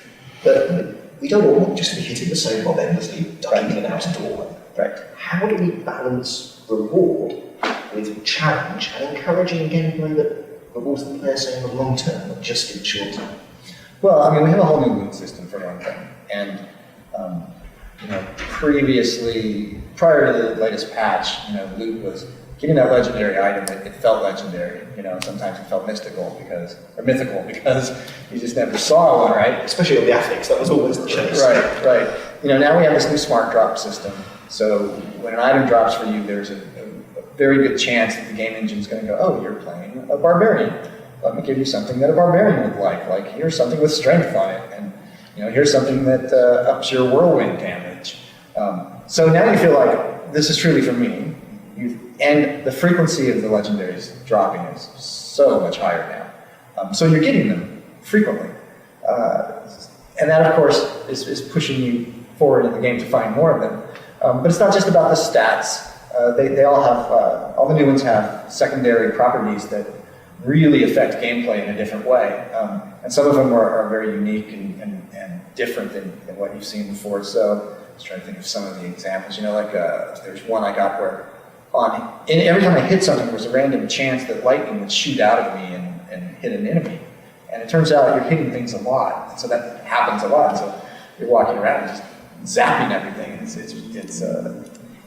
But we don't all want just to be hitting the same mob endlessly, ducking in and out of door. Right. How do we balance reward with challenge and encouraging gameplay that rewards the player saying in the long term, not just in the short term? Well, I mean, we have a whole new loot system for one thing. And, previously, prior to the latest patch, loot was getting that legendary item. It felt legendary. Sometimes it felt mythical because you just never saw one, right? Especially on the Athletics, that was always the case. Right. Now we have this new smart drop system. So when an item drops for you, there's a very good chance that the game engine's going to go, oh, you're playing a barbarian. Let me give you something that a barbarian would like. Like, here's something with strength on it. And, here's something that ups your whirlwind damage. So now you feel like this is truly for me. And the frequency of the legendaries dropping is so much higher now. So you're getting them frequently. And that, of course, is pushing you forward in the game to find more of them. But it's not just about the stats. They all have, all the new ones have secondary properties that really affect gameplay in a different way. And some of them are very unique and different than what you've seen before. So I was trying to think of some of the examples. There's one I got where every time I hit something, there was a random chance that lightning would shoot out of me and hit an enemy. And it turns out you're hitting things a lot. And so that happens a lot. So you're walking around and just zapping everything.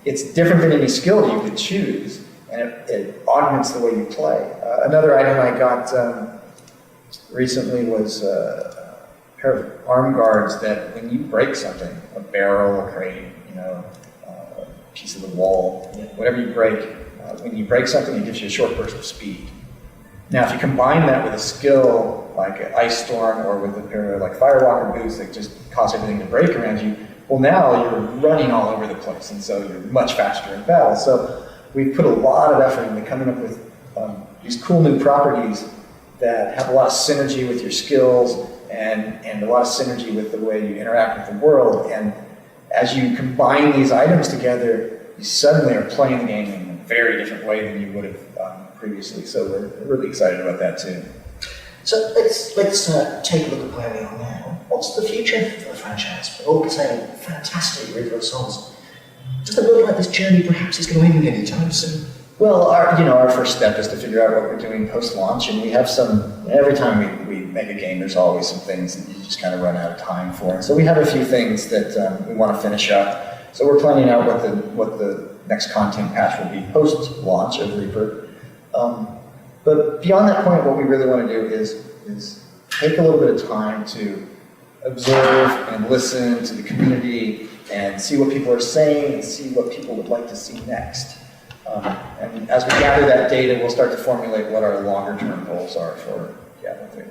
It's different than any skill you could choose, and it augments the way you play. Another item I got recently was a pair of arm guards that when you break something, a barrel, a crate, a piece of the wall, whatever you break, when you break something, it gives you a short burst of speed. Now, if you combine that with a skill like an Ice Storm or with a pair of like Firewalker boots that just cause everything to break around you, well, now you're running all over the place, and so you're much faster in battle. So we've put a lot of effort into coming up with these cool new properties that have a lot of synergy with your skills and a lot of synergy with the way you interact with the world. And as you combine these items together, you suddenly are playing the game in a very different way than you would have previously. So we're really excited about that too. So let's take a look at where we are now. What's the future for the franchise? We're all saying fantastic River of Souls. Does it look like this journey perhaps is going to end anytime soon? Well, our first step is to figure out what we're doing post-launch, and we have every time we make a game, there's always some things that you just kind of run out of time for. And so we have a few things that we want to finish up. So we're planning out what the next content patch will be post-launch of Reaper. But beyond that point, what we really want to do is take a little bit of time to observe and listen to the community and see what people are saying and see what people would like to see next. And as we gather that data, we'll start to formulate what our longer-term goals are for Diablo 3.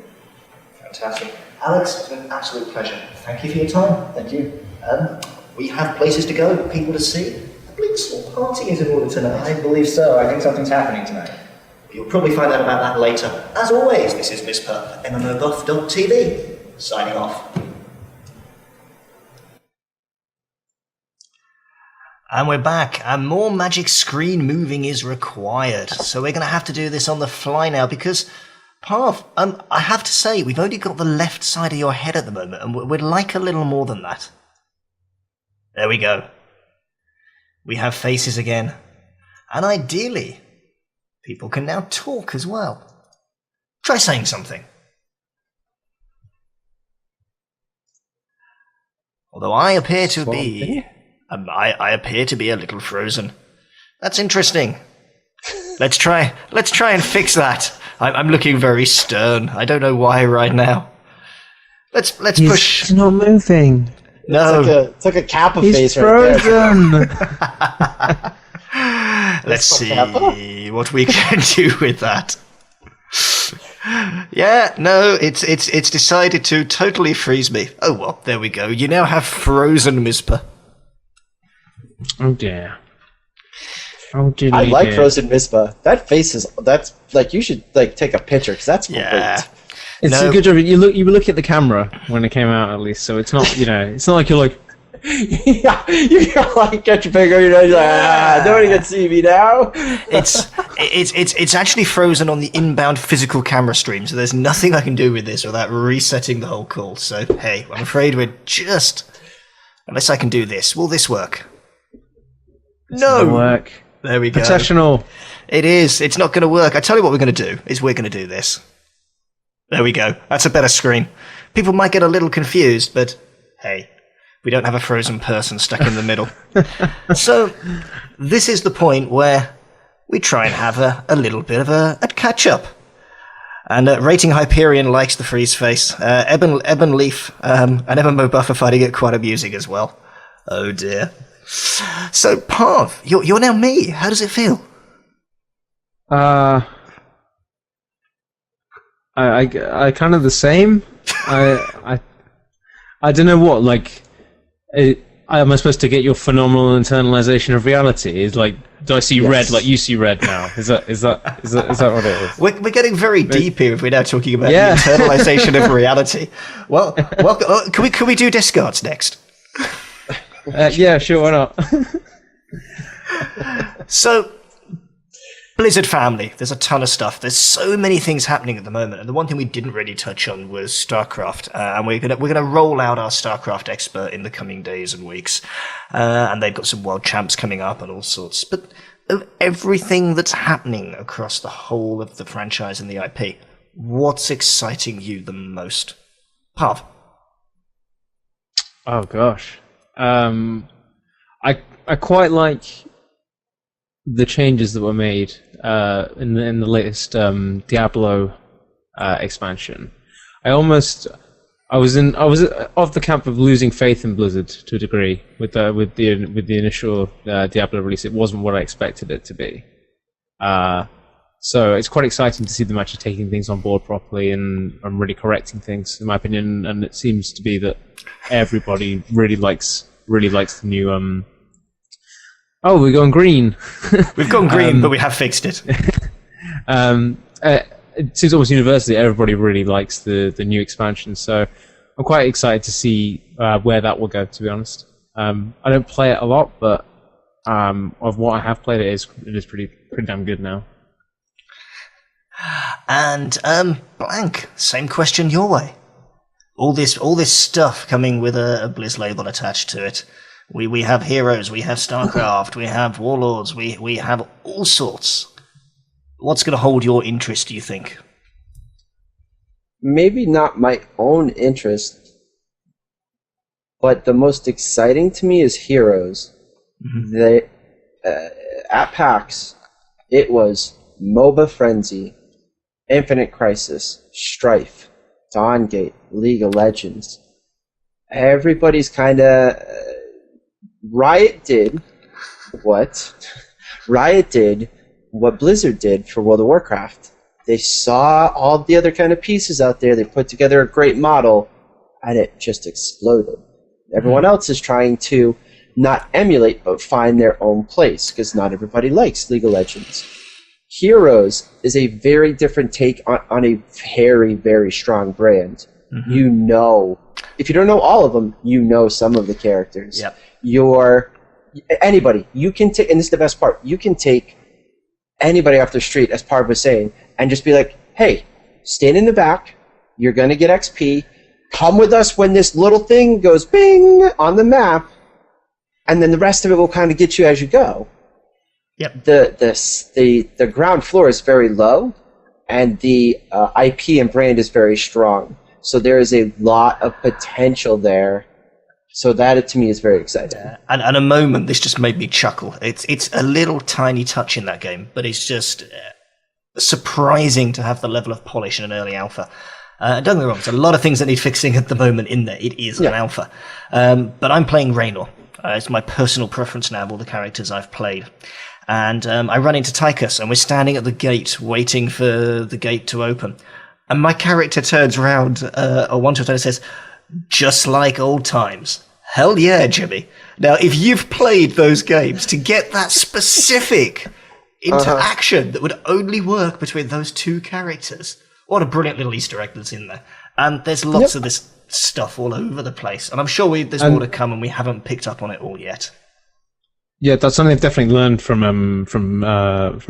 Fantastic. Alex, it's been an absolute pleasure. Thank you for your time. Thank you. We have places to go, people to see. I believe a small party is in order tonight. I believe so. I think something's happening tonight. You'll probably find out about that later. As always, this is Mizpah, MMOBuff.TV, signing off. And we're back, and more magic screen moving is required. So we're going to have to do this on the fly now, because, Parv, I have to say, we've only got the left side of your head at the moment, and we'd like a little more than that. There we go. We have faces again. And ideally, people can now talk as well. Try saying something. Although I appear to be... I appear to be a little frozen. That's interesting. Let's try and fix that. I'm looking very stern. I don't know why right now. Let's push. He's not moving. No. It's like a Kappa He's face frozen. right there. Let's see what we can do with that. Yeah, no, it's decided to totally freeze me. Oh well, there we go. You now have frozen Mizpah. Oh dear. Oh dear. I like Frozen Mizpah. That face that's like, you should like take a picture because that's great. It's a good job. You look at the camera when it came out, at least, so it's not, it's not like you're like, yeah, you like get your finger, you're like, nobody can see me now. It's actually frozen on the inbound physical camera stream, so there's nothing I can do with this without resetting the whole call. So hey, I'm afraid unless I can do this. Will this work? No. Work. There we go. Professional. It is. It's not going to work. I tell you what we're going to do is we're going to do this. There we go. That's a better screen. People might get a little confused, but hey, we don't have a frozen person stuck in the middle. So this is the point where we try and have a little bit of a catch-up. And Rating Hyperion likes the freeze face. Ebon Leaf and MMOBuff are finding it quite amusing as well. Oh dear. So Parv, you're now me. How does it feel? I kind of the same. I don't know what, like, am I supposed to get your phenomenal internalization of reality? Is like, do I see red like you see red now? Is that what it is? We're getting very deep here if we're now talking about the internalization of reality. Well, can we do discards next? Yeah, sure, why not? So, Blizzard family, there's a ton of stuff. There's so many things happening at the moment, and the one thing we didn't really touch on was Starcraft. And we're gonna roll out our Starcraft expert in the coming days and weeks, and they've got some world champs coming up and all sorts. But of everything that's happening across the whole of the franchise and the IP, what's exciting you the most, Parv? Oh gosh, I quite like the changes that were made in the latest Diablo expansion. I was of the camp of losing faith in Blizzard to a degree with the initial Diablo release. It wasn't what I expected it to be. So it's quite exciting to see them actually taking things on board properly and really correcting things, in my opinion. And it seems to be that everybody really likes the new. Oh, we're going green. We've gone green, but we have fixed it. It seems almost universally everybody really likes the new expansion, so I'm quite excited to see where that will go, to be honest. I don't play it a lot, but of what I have played, it is pretty damn good now. And Blank, same question your way. All this stuff coming with a Blizz label attached to it. We have Heroes, we have Starcraft, we have Warlords, we have all sorts. What's going to hold your interest, do you think? Maybe not my own interest, but the most exciting to me is Heroes. Mm-hmm. At PAX, it was MOBA Frenzy, Infinite Crisis, Strife, Dawngate, League of Legends. Everybody's kind of... Riot did what Blizzard did for World of Warcraft. They saw all the other kind of pieces out there, they put together a great model, and it just exploded. Everyone else is trying to not emulate, but find their own place, because not everybody likes League of Legends. Heroes is a very different take on a very, very strong brand. Mm-hmm. You know, if you don't know all of them, you know some of the characters. Yep. Anybody, you can take, and this is the best part, you can take anybody off the street, as Parv was saying, and just be like, hey, stand in the back, you're going to get XP, come with us when this little thing goes bing on the map, and then the rest of it will kind of get you as you go. Yep. The ground floor is very low, and the IP and brand is very strong. So there is a lot of potential there. So that, to me, is very exciting. Yeah. And a moment, this just made me chuckle. It's a little tiny touch in that game, but it's just surprising to have the level of polish in an early alpha. Don't get me wrong, there's a lot of things that need fixing at the moment in there. It is an alpha. But I'm playing Draenor. It's my personal preference now of all the characters I've played. And I run into Tychus, and we're standing at the gate waiting for the gate to open. And my character turns around once or twice and says, just like old times. Hell yeah, Jimmy. Now, if you've played those games, to get that specific interaction that would only work between those two characters, what a brilliant little Easter egg that's in there. And there's lots of this stuff all over the place. And I'm sure there's more to come, and we haven't picked up on it all yet. Yeah, that's something I've definitely learned from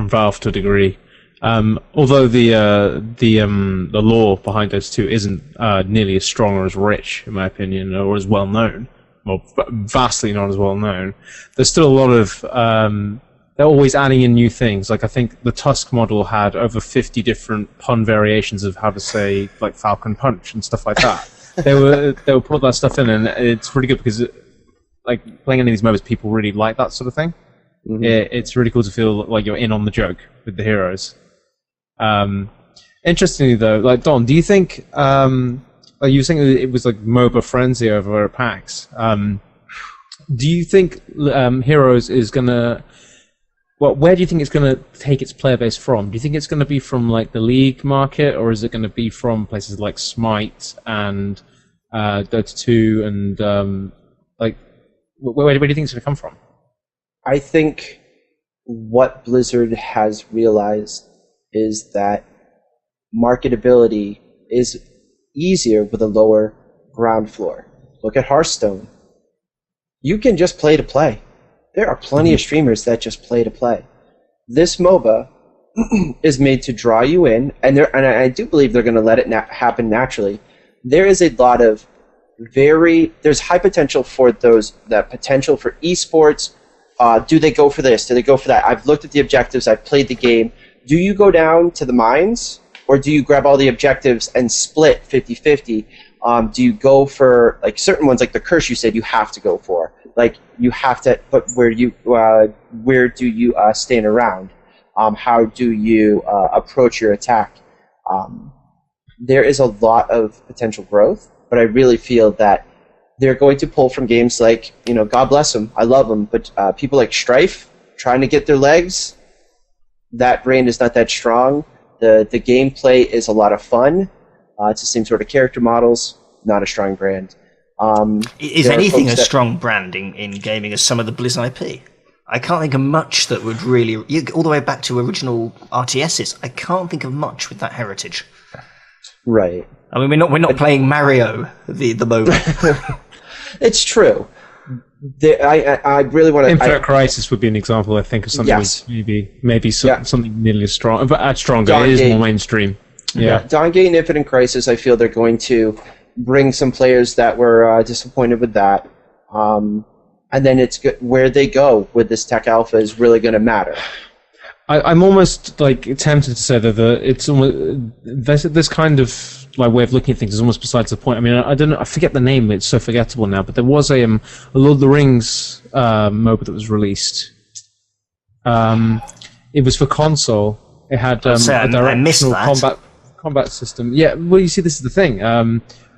Valve to a degree. Although the lore behind those two isn't nearly as strong or as rich, in my opinion, or as well known, well, vastly not as well known. There's still a lot of they're always adding in new things. Like I think the Tusk model had over 50 different pun variations of how to say like Falcon Punch and stuff like that. they will put that stuff in, and it's really good because like playing any of these MOBAs, people really like that sort of thing. Mm-hmm. It's really cool to feel like you're in on the joke with the heroes. Interestingly, though, like Don, do you think like you were saying it was like MOBA frenzy over at PAX? Do you think Heroes is gonna? Well, where do you think it's gonna take its player base from? Do you think it's gonna be from like the League market, or is it gonna be from places like Smite and Dota 2 and like where do you think it's gonna come from? I think what Blizzard has realized is that marketability is easier with a lower ground floor. Look at HearthStone. You can just play to play. There are plenty of streamers that just play to play. This MOBA is made to draw you in, and I do believe they're going to let it happen naturally. There is a lot of there's high potential for that potential for esports. Do they go for this? Do they go for that? I've looked at the objectives. I've played the game. Do you go down to the mines, or do you grab all the objectives and split 50-50? Do you go for like certain ones, like the curse you said you have to go for? Like you have to, but where do you stand around? How do you approach your attack? There is a lot of potential growth, but I really feel that they're going to pull from games like, God bless them, I love them, but people like Strife trying to get their legs, that brand is not that strong. The gameplay is a lot of fun. It's the same sort of character models, not a strong brand. Is anything a strong brand in gaming as some of the Blizz IP? I can't think of much that would really, all the way back to original RTSs, I can't think of much with that heritage. Right. I mean, we're not playing Mario the moment. It's true. I really want to. Infinite Crisis would be an example, I think, of something with maybe something nearly as strong, but stronger. It is more mainstream. Yeah. Dawngate and Infinite Crisis, I feel they're going to bring some players that were disappointed with that, and then it's good where they go with this tech alpha is really going to matter. I'm almost like tempted to say that it's almost this kind of like way of looking at things is almost besides the point. I mean, I don't know, I forget the name; it's so forgettable now. But there was a Lord of the Rings MOBA that was released. It was for console. It had a directional combat system. Yeah, well, you see, this is the thing.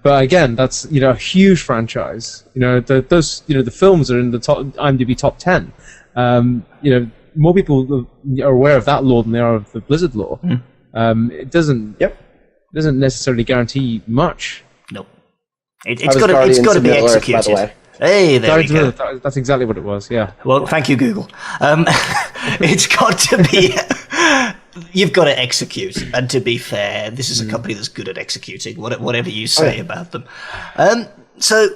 But again, that's a huge franchise. The films are in the top IMDb top 10. More people are aware of that lore than they are of the Blizzard lore. It doesn't necessarily guarantee much. Nope. It's got to be executed. Earth, hey, there we go. That's exactly what it was. Yeah. Well, thank you, Google. It's got to be. You've got to execute, and to be fair, this is a company that's good at executing, whatever you say about them. So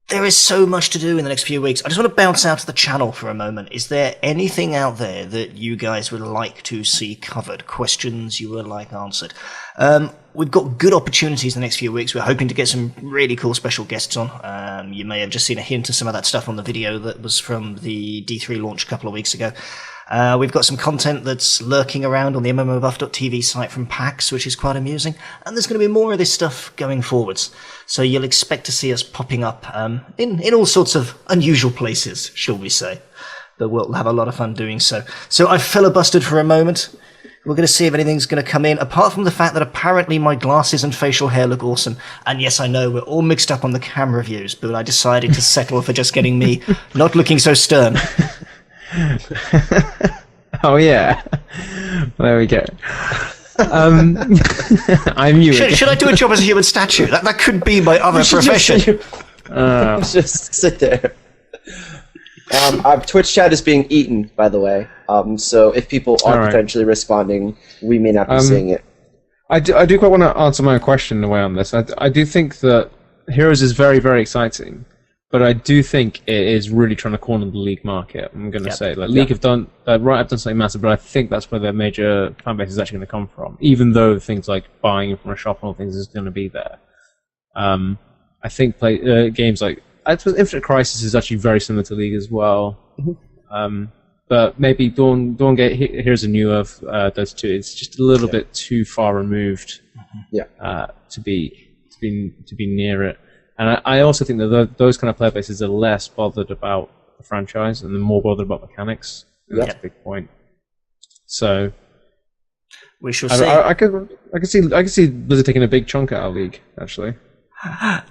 there is so much to do in the next few weeks. I just want to bounce out to the channel for a moment. Is there anything out there that you guys would like to see covered? Questions you would like answered? We've got good opportunities in the next few weeks. We're hoping to get some really cool special guests on. You may have just seen a hint of some of that stuff on the video that was from the D3 launch a couple of weeks ago. We've got some content that's lurking around on the MMOBuff.TV site from PAX, which is quite amusing. And there's going to be more of this stuff going forwards. So you'll expect to see us popping up in all sorts of unusual places, shall we say. But we'll have a lot of fun doing so. So I've filibustered for a moment. We're going to see if anything's going to come in, apart from the fact that apparently my glasses and facial hair look awesome. And yes, I know we're all mixed up on the camera views, but I decided to settle for just getting me not looking so stern. Oh yeah, there we go. I'm you. Should I do a job as a human statue? That could be my other profession. Just sit there. Our Twitch chat is being eaten, by the way. So if people are potentially responding, we may not be seeing it. I do quite want to answer my question in a way on this. I do think that Heroes is very, very exciting, but I do think it is really trying to corner the League market. I'm going to say, League have done have done something massive, but I think that's where their major fan base is actually going to come from. Even though things like buying from a shop and all things is going to be there. I think games like I suppose Infinite Crisis is actually very similar to League as well. But maybe Dawngate, here's a new of those two. It's just a little bit too far removed to be near it. And I also think that those kind of player bases are less bothered about the franchise and they're more bothered about mechanics. And that's a big point. So we shall see. I can see Blizzard taking a big chunk out of League, actually.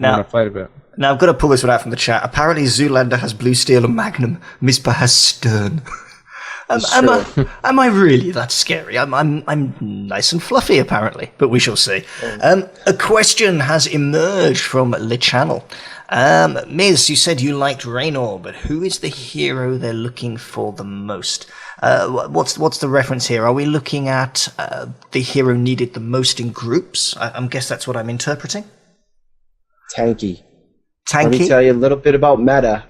Now, I played a bit. Now I've got to pull this one out from the chat. Apparently Zoolander has Blue Steel and Magnum. Mizpah has Stern. Am I really that scary? I'm nice and fluffy apparently, but we shall see. A question has emerged from the channel. Miz, you said you liked Draenor, but who is the hero they're looking for the most? What's the reference here? Are we looking at the hero needed the most in groups? I guess that's what I'm interpreting. Tanky. Let me tell you a little bit about meta.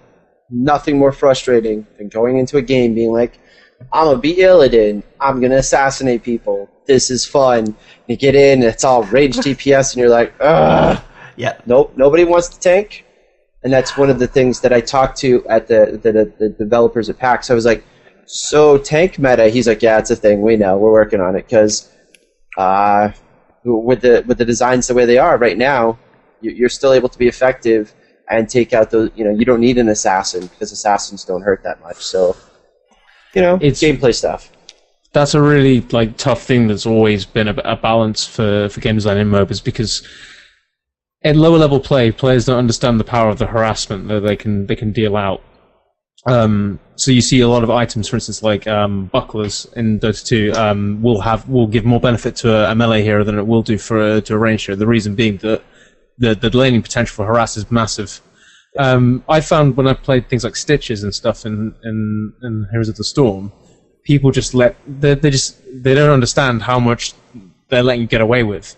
Nothing more frustrating than going into a game being like, I'm going to be Illidan. I'm going to assassinate people. This is fun. You get in, it's all ranged DPS, and you're like, ugh. Yeah. Nope, nobody wants to tank. And that's one of the things that I talked to at the developers at PAX. I was like, so tank meta? He's like, yeah, it's a thing. We know. We're working on it. Because with the designs the way they are right now, you're still able to be effective and take out those, you don't need an assassin because assassins don't hurt that much. So, it's gameplay stuff. That's a really tough thing that's always been a balance for game design in MOBAs, because in lower level play, players don't understand the power of the harassment that they can deal out. So you see a lot of items, for instance, like bucklers in Dota 2, will give more benefit to a melee hero than it will do to a ranged hero. The reason being that the laning potential for harass is massive. I found when I played things like Stitches and stuff in Heroes of the Storm, people just they don't understand how much they're letting you get away with.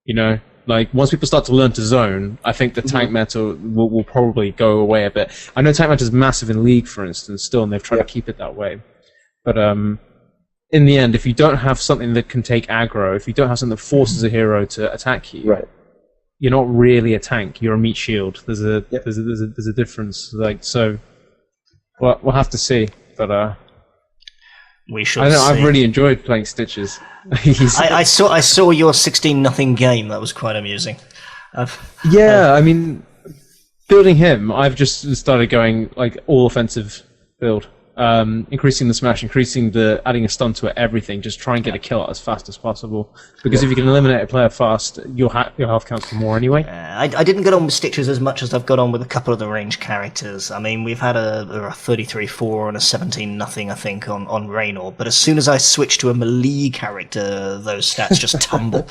Once people start to learn to zone, I think the tank meta will probably go away a bit. I know tank meta is massive in League, for instance, still, and they've tried to keep it that way. But in the end, if you don't have something that can take aggro, if you don't have something that forces a hero to attack you, you're not really a tank. You're a meat shield. There's a difference. So, we'll have to see. But we shall see. I've really enjoyed playing Stitches. I saw your 16-0 game. That was quite amusing. I mean, building him, I've just started going all offensive build. Increasing the smash, adding a stun to it, everything. Just try and get a kill out as fast as possible. Because if you can eliminate a player fast, your health counts for more anyway. I didn't get on with Stitches as much as I've got on with a couple of the range characters. I mean, we've had a 33-4 and a 17-0, I think, on Draenor. But as soon as I switch to a melee character, those stats just tumble.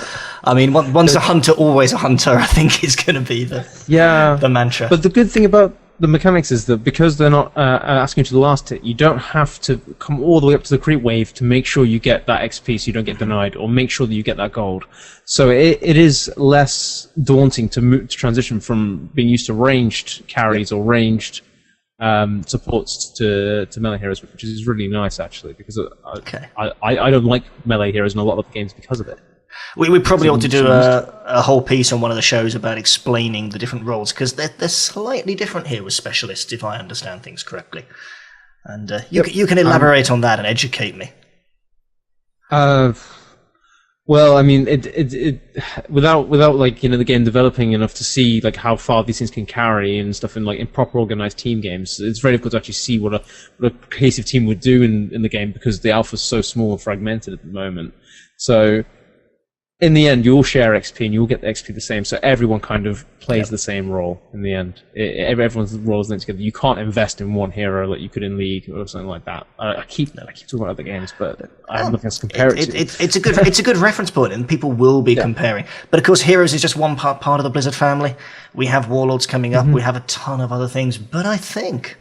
I mean, once a hunter, always a hunter, I think is going to be the mantra. But the good thing about the mechanics is that because they're not asking you to the last hit, you don't have to come all the way up to the creep wave to make sure you get that XP so you don't get denied, or make sure that you get that gold. So it is less daunting to transition from being used to ranged carries or ranged supports to melee heroes, which is really nice actually, because I don't like melee heroes in a lot of games because of it. We probably ought to do a whole piece on one of the shows about explaining the different roles, because they're slightly different here with specialists, if I understand things correctly. And you can elaborate on that and educate me. Well, I mean, without the game developing enough to see how far these things can carry and stuff in proper organized team games, it's very difficult to actually see what a cohesive team would do in the game, because the alpha's so small and fragmented at the moment. So in the end, you'll share XP and you'll get the XP the same. So everyone kind of plays the same role in the end. Everyone's roles linked together. You can't invest in one hero like you could in League or something like that. I keep talking about other games, but I have nothing else to compare it to. It's a good reference point, and people will be comparing. But of course, Heroes is just one part of the Blizzard family. We have Warlords coming up. We have a ton of other things. But I think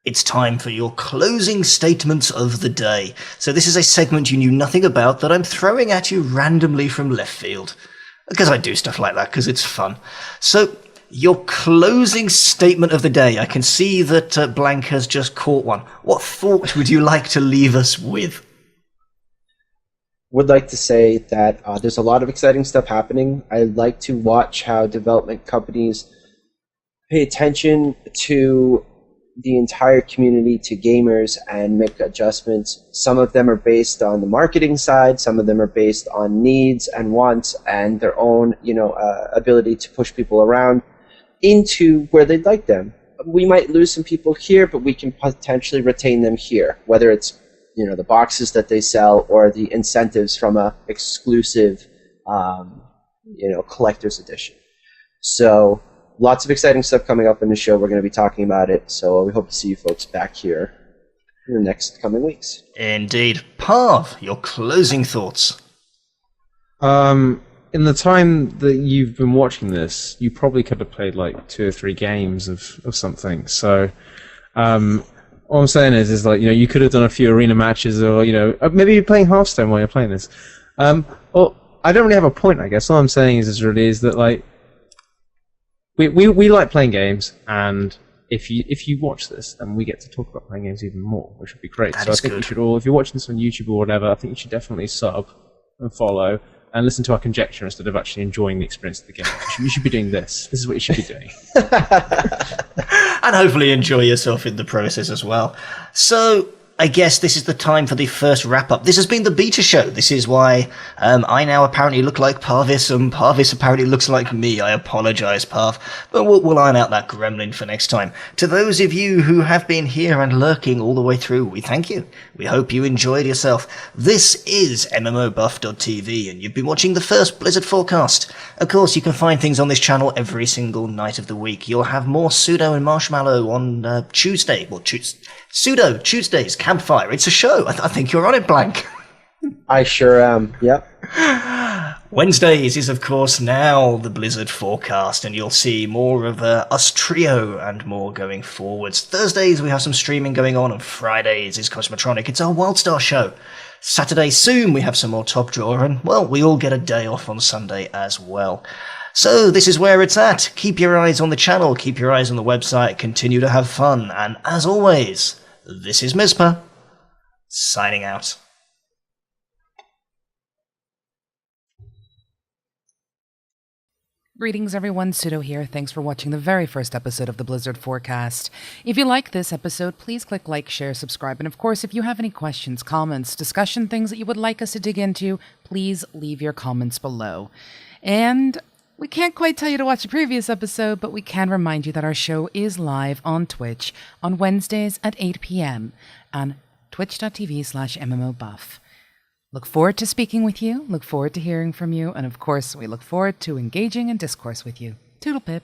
it's time for your closing statements of the day. So this is a segment you knew nothing about that I'm throwing at you randomly from left field. Because I do stuff like that, because it's fun. So, your closing statement of the day. I can see that Blank has just caught one. What thought would you like to leave us with? Would like to say that there's a lot of exciting stuff happening. I like to watch how development companies pay attention to the entire community, to gamers, and make adjustments. Some of them are based on the marketing side, some of them are based on needs and wants and their own, ability to push people around into where they'd like them. We might lose some people here, but we can potentially retain them here, whether it's the boxes that they sell or the incentives from a exclusive collector's edition. So lots of exciting stuff coming up in the show. We're going to be talking about it, so we hope to see you folks back here in the next coming weeks. Indeed. Parv, your closing thoughts. In the time that you've been watching this, you probably could have played like 2 or 3 games of something. So, all I'm saying is like, you could have done a few arena matches, or maybe you're playing HearthStone while you're playing this. Well, I don't really have a point, I guess. All I'm saying is that like, we like playing games, and if you watch this, then we get to talk about playing games even more, which would be great. So I think you should all, if you're watching this on YouTube or whatever, I think you should definitely sub and follow and listen to our conjecture instead of actually enjoying the experience of the game. You should be doing this. This is what you should be doing. And hopefully enjoy yourself in the process as well. So, I guess this is the time for the first wrap-up. This has been the Beta Show. This is why I now apparently look like Parvis, and Parvis apparently looks like me. I apologise, Parv, but we'll iron out that gremlin for next time. To those of you who have been here and lurking all the way through, we thank you. We hope you enjoyed yourself. This is MMOBuff.TV, and you've been watching the first Blizzard forecast. Of course, you can find things on this channel every single night of the week. You'll have more Pseudo and Marshmallow on Tuesday. Well, Pseudo, Tuesdays, Campfire. It's a show. I think you're on it, Blank. I sure am, yep. Wednesdays is, of course, now the Blizzard forecast, and you'll see more of us trio and more going forwards. Thursdays, we have some streaming going on, and Fridays is Cosmotronic. It's our Wildstar show. Saturday, soon, we have some more Top Drawer, and, well, we all get a day off on Sunday as well. So this is where it's at. Keep your eyes on the channel, keep your eyes on the website, continue to have fun, and as always, this is Mizpah, signing out. Greetings everyone, Pseudo here. Thanks for watching the very first episode of the Blizzard Forecast. If you like this episode, please click like, share, subscribe, and of course, if you have any questions, comments, discussion, things that you would like us to dig into, please leave your comments below. And we can't quite tell you to watch the previous episode, but we can remind you that our show is live on Twitch on Wednesdays at 8 p.m. on twitch.tv/MMOBuff. Look forward to speaking with you, look forward to hearing from you, and of course, we look forward to engaging in discourse with you. Toodle pip.